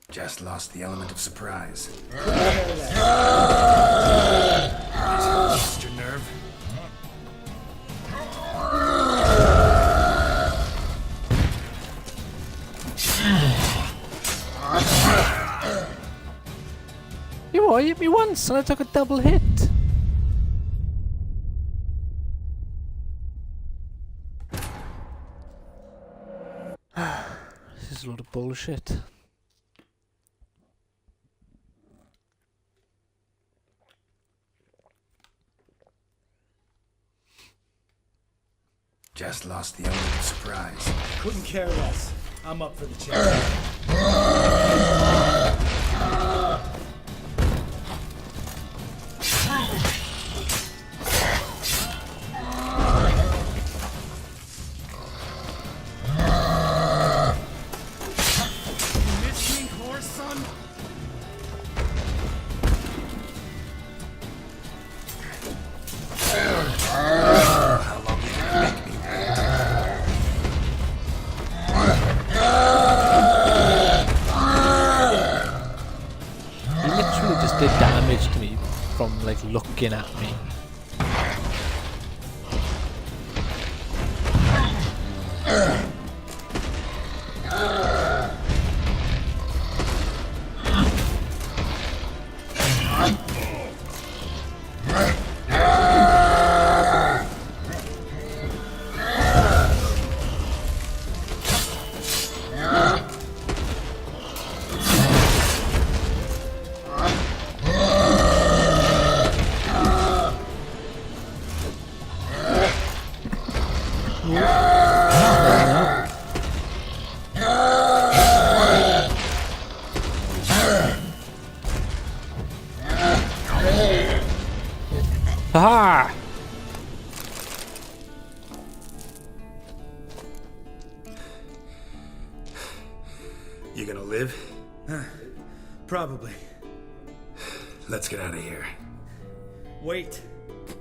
Just lost the element of surprise. Lost your nerve. You what? You hit me once and I took a double hit. This is a load of bullshit. Just lost the element of surprise. Couldn't care less. I'm up for the challenge. Did damage to me from like looking at me. Haha! You gonna live? Probably. Let's get out of here. Wait.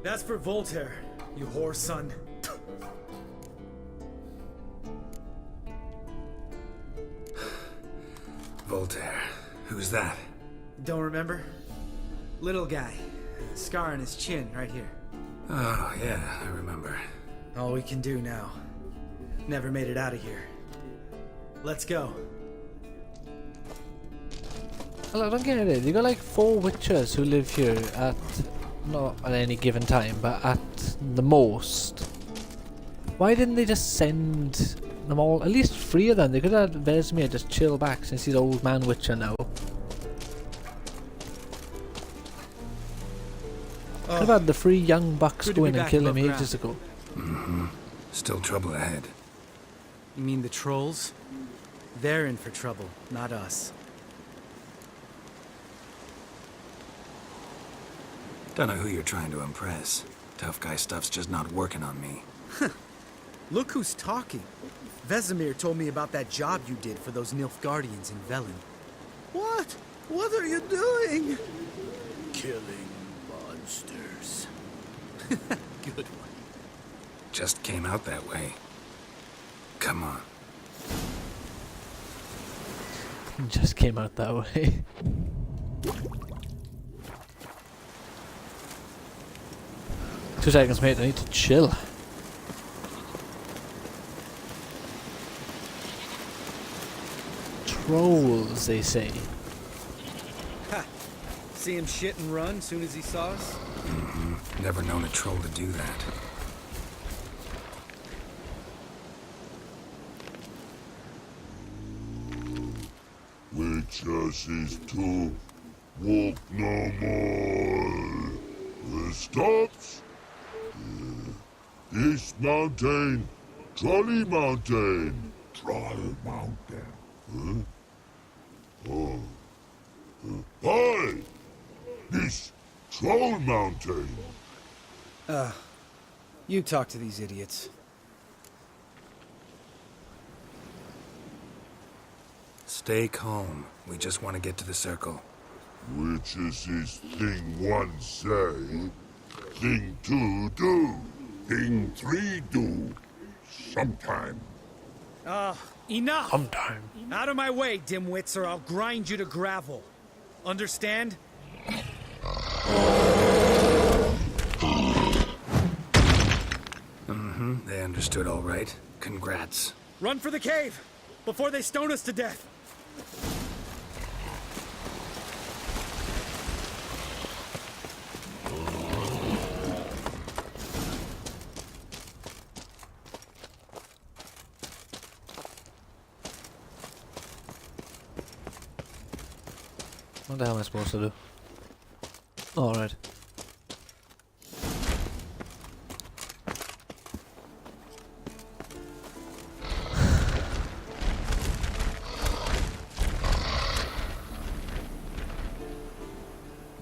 That's for Voltaire, you whore son. Voltaire. Who's that? Don't remember? Little guy. Scar on his chin, right here. Oh, yeah, I remember. All we can do now. Never made it out of here. Let's go. Well, I don't get it. You got like 4 witches who live here at, not at any given time, but at the most. Why didn't they just send them all, at least 3 of them? They could have had Vesemir just chill back since he's old man witcher now. Could have had the 3 young bucks go in and kill him ages ago. Mm-hmm. Still trouble ahead. You mean the trolls? They're in for trouble, not us. Don't know who you're trying to impress. Tough guy stuff's just not working on me. Look who's talking. Vesemir told me about that job you did for those Nilfgaardians in Velen. What? What are you doing? Killing monsters. Good one. Just came out that way. Come on. Just came out that way. Two seconds, mate. I need to chill. Trolls, they say. Ha! See him shit and run soon as he saw us? Mm-hmm. Never known a troll to do that. Witches is to walk no more. Stops. This mountain, Trolley Mountain. Troll Mountain. Huh? Oh. Hi! This Troll Mountain. You talk to these idiots. Stay calm. We just want to get to the circle. Witches is thing 1 say, thing 2 do, thing 3 do. Sometime. Enough! Sometime. Out of my way, dimwits, or I'll grind you to gravel. Understand? Mm-hmm. They understood all right. Congrats. Run for the cave! Before they stone us to death! What the hell am I supposed to do? Alright.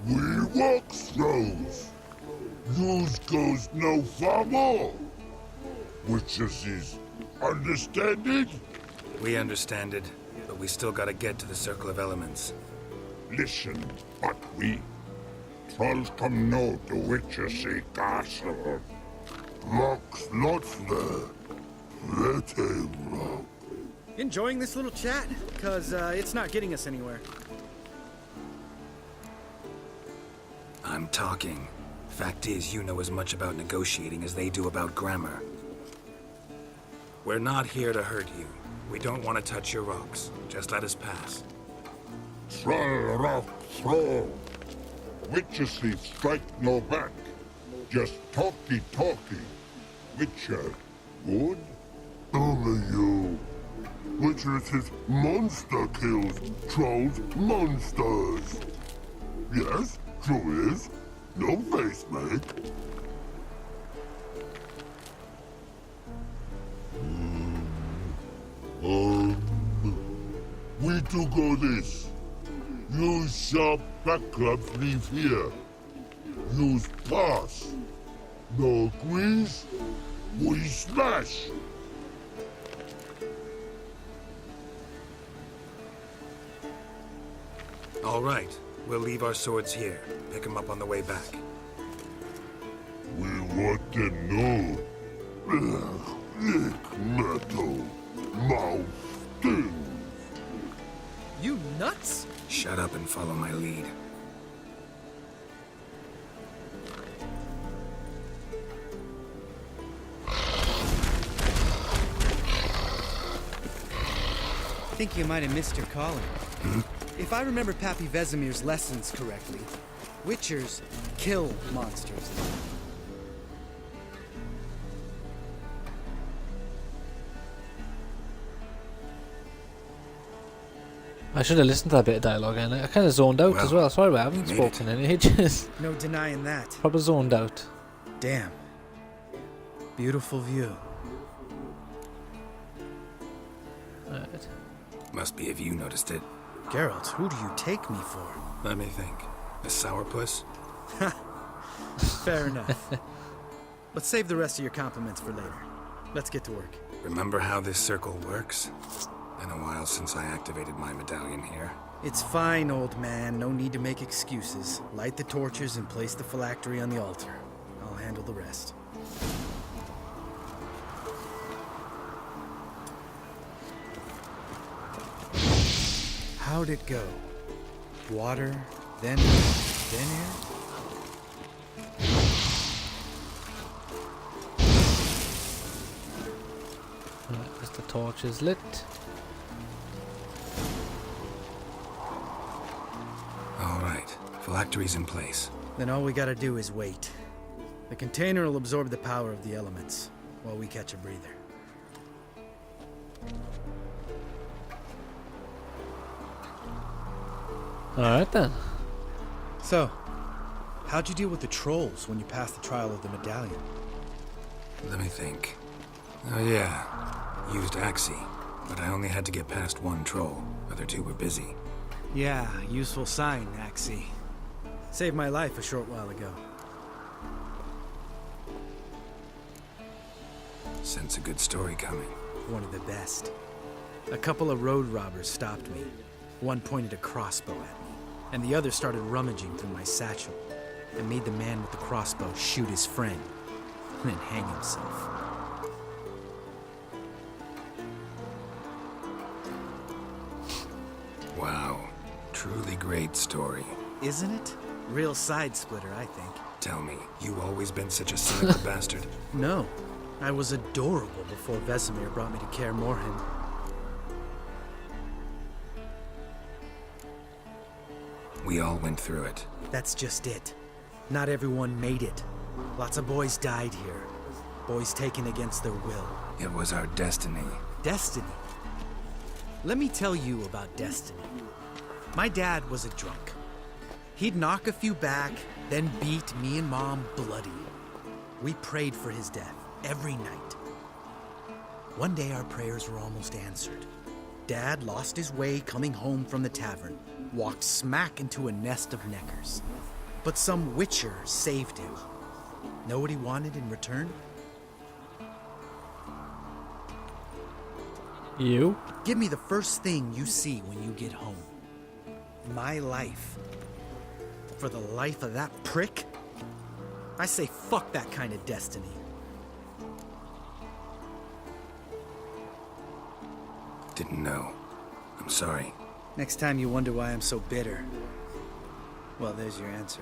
We walk throws. Yous goes no far more. Witches is understand it? We understand it, but we still gotta get to the Circle of Elements. Listen, but we trolls come know the witches say castle. Rocks lots there. Let him rock. Enjoying this little chat? Cause it's not getting us anywhere. I'm talking. Fact is, you know as much about negotiating as they do about grammar. We're not here to hurt you. We don't want to touch your rocks. Just let us pass. Troll rock throw. Witches strike no back. Just talky. Witcher, good? Only you. Witches is monster kills. Trolls monsters. Yes, true is. No face make. We do go this. You sharp back clubs leave here. use pass. No agrees, we smash. All right, we'll leave our swords here. Pick them up on the way back. We want to know. Lick metal, mouth stings. You nuts? Shut up and follow my lead. I think you might have missed your calling. If I remember Pappy Vesemir's lessons correctly, Witchers kill monsters. I should have listened to that bit of dialogue, and I kind of zoned out as well. Sorry, I haven't spoken in ages. No denying that. Probably zoned out. Damn. Beautiful view. Right. Must be if you noticed it. Geralt, who do you take me for? Let me think. A sourpuss? Fair enough. But save the rest of your compliments for later. Let's get to work. Remember how this circle works? Been a while since I activated my medallion here. It's fine, old man. No need to make excuses. Light the torches and place the phylactery on the altar. I'll handle the rest. How'd it go? Water, then air? As the torch is lit. All right, phylactery's in place. Then all we gotta do is wait. The container will absorb the power of the elements, while we catch a breather. Alright then. So, how'd you deal with the trolls when you passed the trial of the medallion? Let me think. Oh yeah, used Axie, but I only had to get past one troll. Other two were busy. Yeah, useful sign, Axie. Saved my life a short while ago. Sense a good story coming. One of the best. A couple of road robbers stopped me. One pointed a crossbow at me, and the other started rummaging through my satchel and made the man with the crossbow shoot his friend, and then hang himself. Wow, truly great story. Isn't it? Real side splitter, I think. Tell me, you always been such a cynical bastard? No, I was adorable before Vesemir brought me to Kaer Morhen. We all went through it. That's just it. Not everyone made it. Lots of boys died here. Boys taken against their will. It was our destiny. Destiny? Let me tell you about destiny. My dad was a drunk. He'd knock a few back, then beat me and Mom bloody. We prayed for his death every night. One day our prayers were almost answered. Dad lost his way coming home from the tavern, walked smack into a nest of neckers. But some witcher saved him. Know what he wanted in return? You? Give me the first thing you see when you get home. My life. For the life of that prick? I say fuck that kind of destiny. Didn't know. I'm sorry. Next time you wonder why I'm so bitter, well, there's your answer.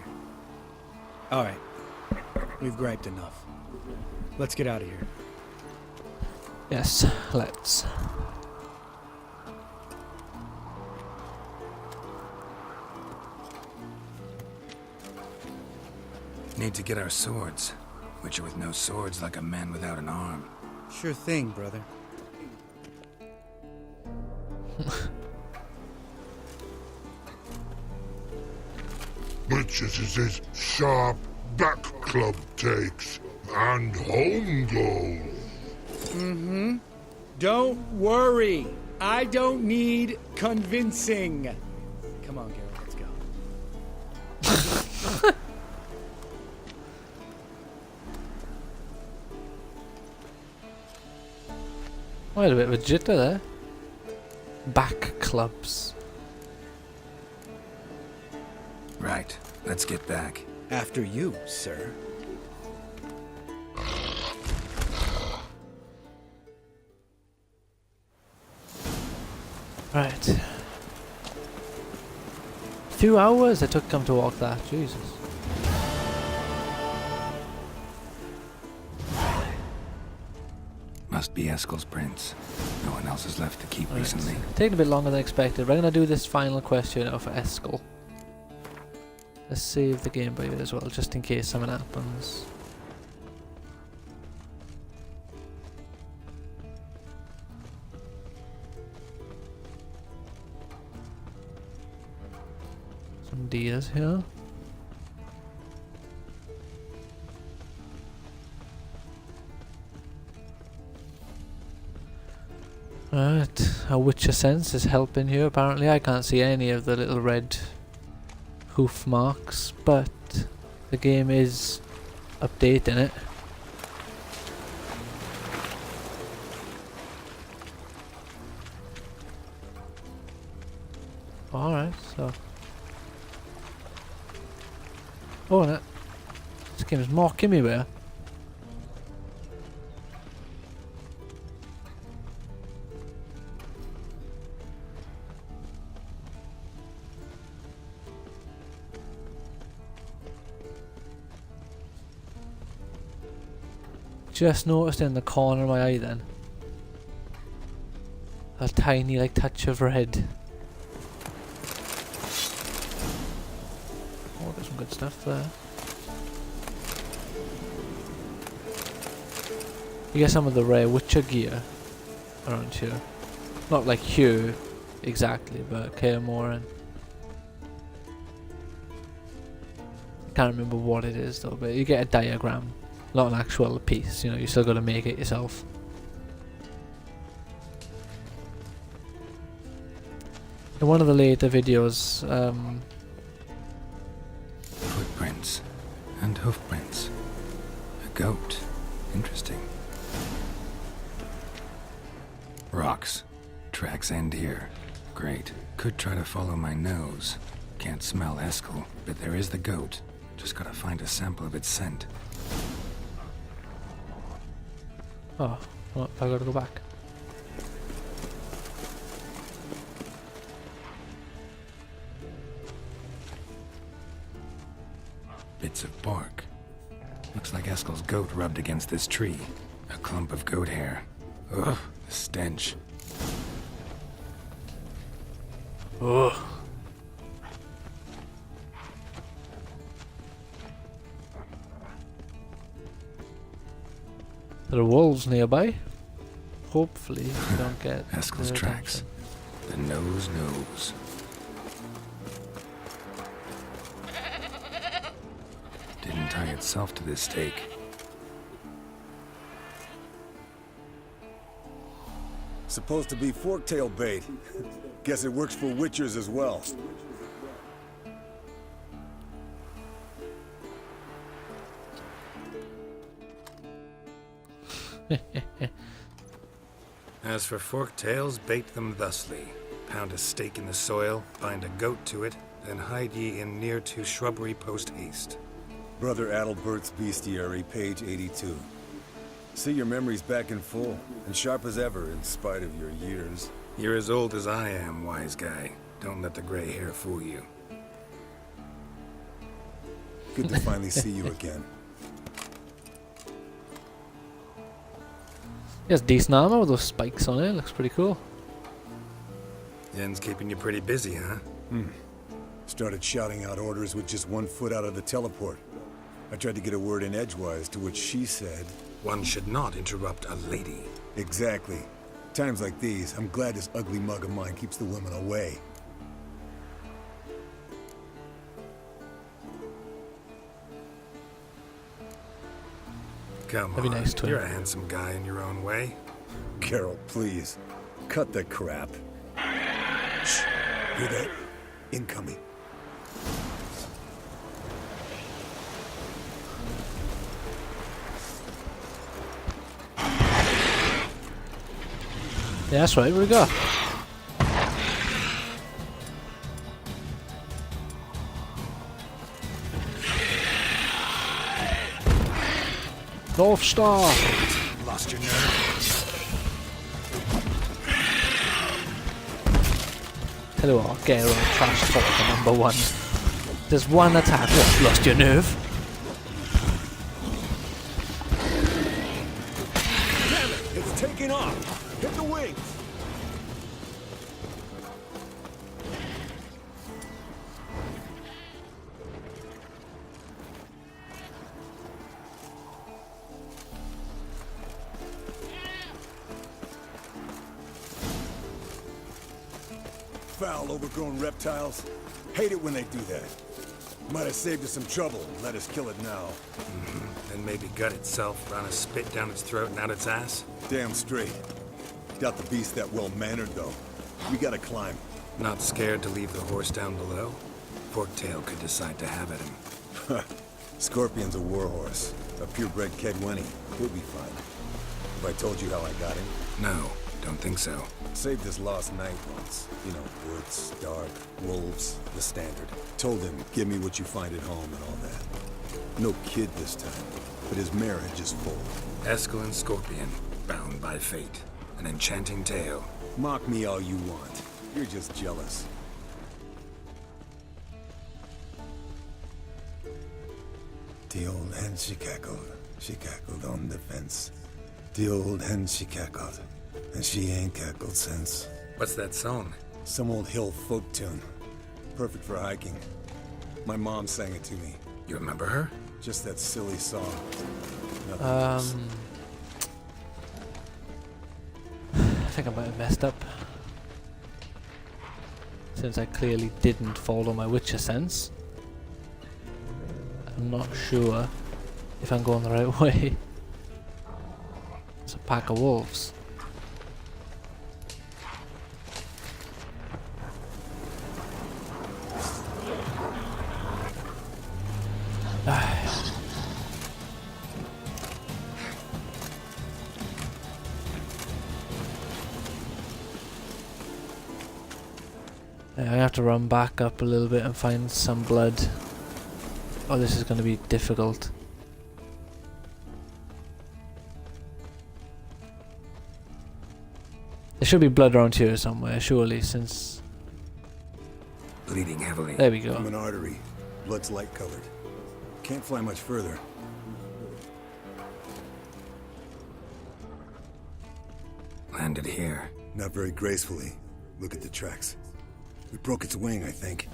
All right. We've griped enough. Let's get out of here. Yes, let's. Need to get our swords. Witcher with no swords like a man without an arm. Sure thing, brother. Witches is his sharp back club takes, and home goes. Mm-hmm. Don't worry. I don't need convincing. Come on, Geralt, let's go. I had a bit of a jitter there. Back clubs. Right. Let's get back. After you, sir. Right. Few hours it took them to walk that. Jesus. Must be Eskel's prints. No one else is left to keep Right. recently. Taking a bit longer than expected. We're gonna do this final question of Eskel. Let's save the Game Boy as well, just in case something happens. Some deers here. Right, our Witcher sense is helping here. Apparently, I can't see any of the little red hoof marks, but the game is updating it. Alright, so. Oh, no. This game is mocking me there. Just noticed in the corner of my eye then a tiny like touch of red. Oh, there's some good stuff there. You get some of the rare Witcher gear around here. Not like here exactly, but Kaer Morhen. I can't remember what it is though, but you get a diagram. Not an actual piece, you know, you still got to make it yourself. In one of the later videos, Footprints and hoofprints. A goat. Interesting. Rocks. Tracks end here. Great. Could try to follow my nose. Can't smell Eskel, but there is the goat. Just gotta find a sample of its scent. oh, well, I gotta go back. Bits of bark. Looks like Eskel's goat rubbed against this tree. A clump of goat hair. Ugh, the stench. Ugh. There are wolves nearby. Hopefully, we don't get Eskel's tracks. The nose knows. Didn't tie itself to this stake. Supposed to be forktail bait. Guess it works for witchers as well. As for forktails, bait them thusly. Pound a stake in the soil, bind a goat to it, then hide ye in near to shrubbery post haste. Brother Adalbert's Bestiary, page 82. See, your memory's back in full, and sharp as ever, in spite of your years. You're as old as I am, wise guy. Don't let the gray hair fool you. Good to finally see you again. He has decent armor with those spikes on it. Looks pretty cool. Yen's keeping you pretty busy, huh? Started shouting out orders with just 1 foot out of the teleport. I tried to get a word in edgewise, to which she said... One should not interrupt a lady. Exactly. Times like these, I'm glad this ugly mug of mine keeps the women away. Come That'd on, be nice to you're him. a handsome guy in your own way. Carol, please. Cut the crap. Shh. Hear that? Incoming. Yeah, that's right, where we go? North Star! Lost your nerve? Tell you what, get her on trash talk for number 1. There's one attack, what, lost your nerve? Damn it! It's taking off! Hit the wings! Foul, overgrown reptiles. Hate it when they do that. Might have saved us some trouble. Let us kill it now. Then maybe gut itself, run a spit down its throat and out its ass? Damn straight. Doubt the beast that well-mannered, though. We gotta climb. Not scared to leave the horse down below? Forktail could decide to have at him. Scorpion's a warhorse. A purebred Kedwenny. He'll be fine. Have I told you how I got him? No, don't think so. Saved his lost night once. You know, woods, dark, wolves, the standard. Told him, give me what you find at home and all that. No kid this time, but his marriage is full. Eskel Scorpion, bound by fate. An enchanting tale. Mock me all you want. You're just jealous. The old hen, she cackled on the fence. The old hen, she cackled, and she ain't cackled since. What's that song? Some old hill folk tune. Perfect for hiking. My mom sang it to me. You remember her? Just that silly song. Nothing else. I think I might have messed up. Since I clearly didn't follow my Witcher sense. I'm not sure if I'm going the right way. It's a pack of wolves. I have to run back up a little bit and find some blood. Oh, this is going to be difficult. There should be blood around here somewhere, surely, since... Bleeding heavily. There we go. From an artery. Blood's light colored. Can't fly much further. Landed here. Not very gracefully. Look at the tracks. We broke its wing, I think.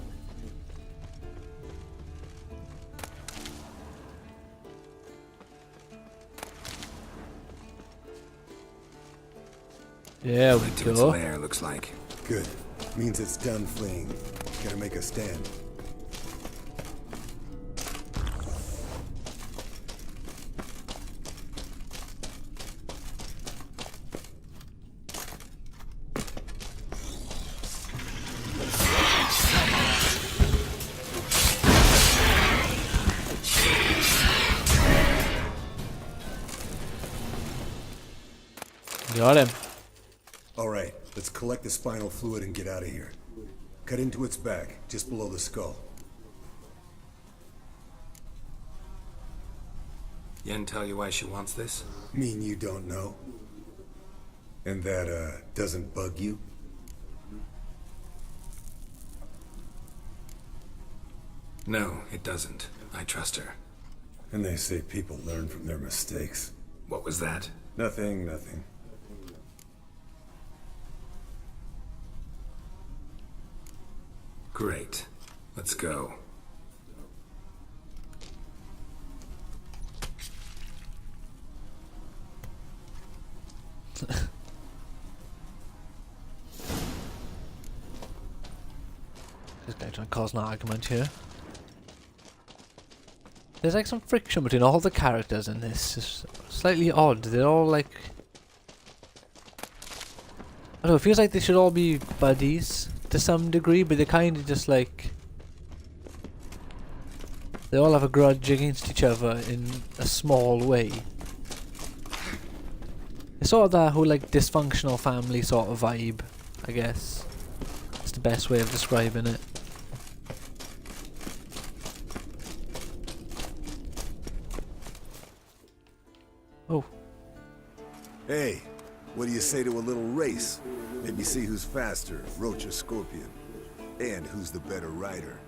Yeah, we Its go. lair, looks like. Good. Means it's done fleeing. Gotta make a stand. Got him. Alright, let's collect the spinal fluid and get out of here. Cut into its back, just below the skull. Yen tell you why she wants this? Mean you don't know? And that, doesn't bug you? No, it doesn't. I trust her. And they say people learn from their mistakes. What was that? Nothing, nothing. Great. Let's go. This guy trying to cause an argument here. There's like some friction between all the characters in this. It's slightly odd. They're all like... I don't know, it feels like they should all be buddies to some degree, but they're kind of just like... They all have a grudge against each other in a small way. It's sort of that whole like dysfunctional family sort of vibe, I guess. It's the best way of describing it. Oh. Hey, what do you say to a little race? Maybe see who's faster, Roach or Scorpion. And who's the better rider.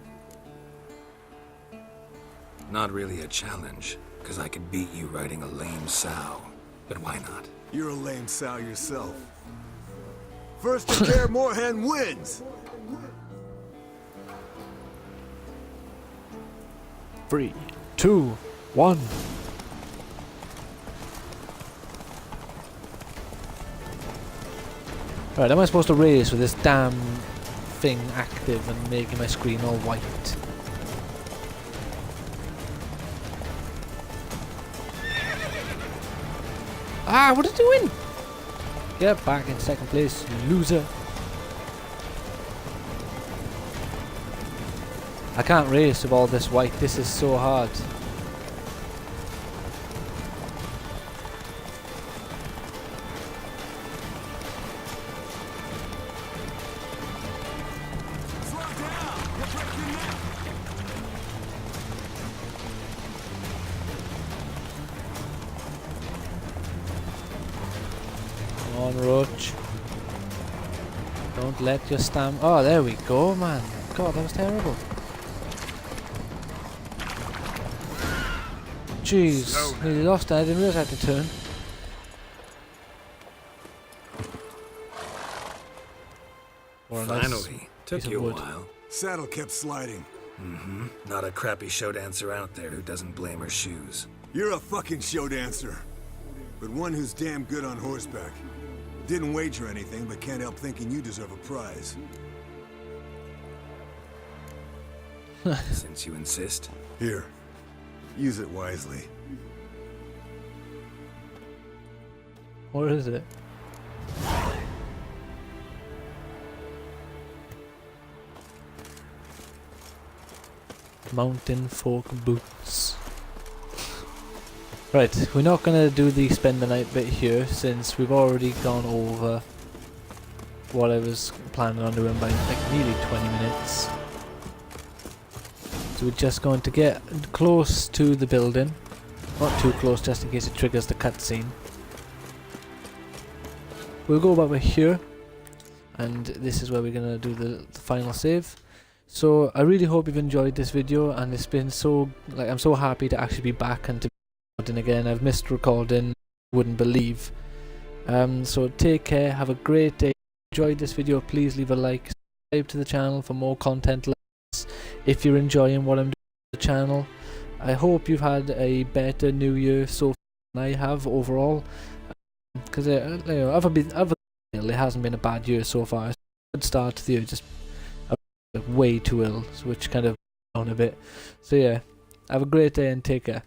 Not really a challenge, because I could beat you riding a lame sow. But why not? You're a lame sow yourself. First to Kaer Morhen wins! 3, 2, 1. Right, am I supposed to race with this damn thing active and making my screen all white? Ah, what are you doing? Get back in second place, you loser. I can't race with all this white, this is so hard. Come on, Roach. Don't let your stamp. Oh, there we go, man. God, that was terrible. Jeez, nearly lost that. I didn't realize I had to turn. Finally, took you a while. Saddle kept sliding. Mm-hmm. Not a crappy show dancer out there who doesn't blame her shoes. You're a fucking show dancer. But one who's damn good on horseback. Didn't wager anything, but can't help thinking you deserve a prize. Since you insist. Here. Use it wisely. What is it? Mountain folk boots. Right, we're not gonna do the spend the night bit here since we've already gone over what I was planning on doing by like nearly 20 minutes. So we're just going to get close to the building. Not too close just in case it triggers the cutscene. We'll go over here and this is where we're gonna do the final save. So I really hope you've enjoyed this video, and it's been so, like, I'm so happy to actually be back and to be recording again. I've missed recording, wouldn't believe. So take care, have a great day. If you enjoyed this video, please leave a like, subscribe to the channel for more content like this. If you're enjoying what I'm doing on the channel, I hope you've had a better new year so far than I have overall. Because you know, it hasn't been a bad year so far. It's a good start to the year, just way too ill, which kind of down a bit. So yeah, have a great day and take care.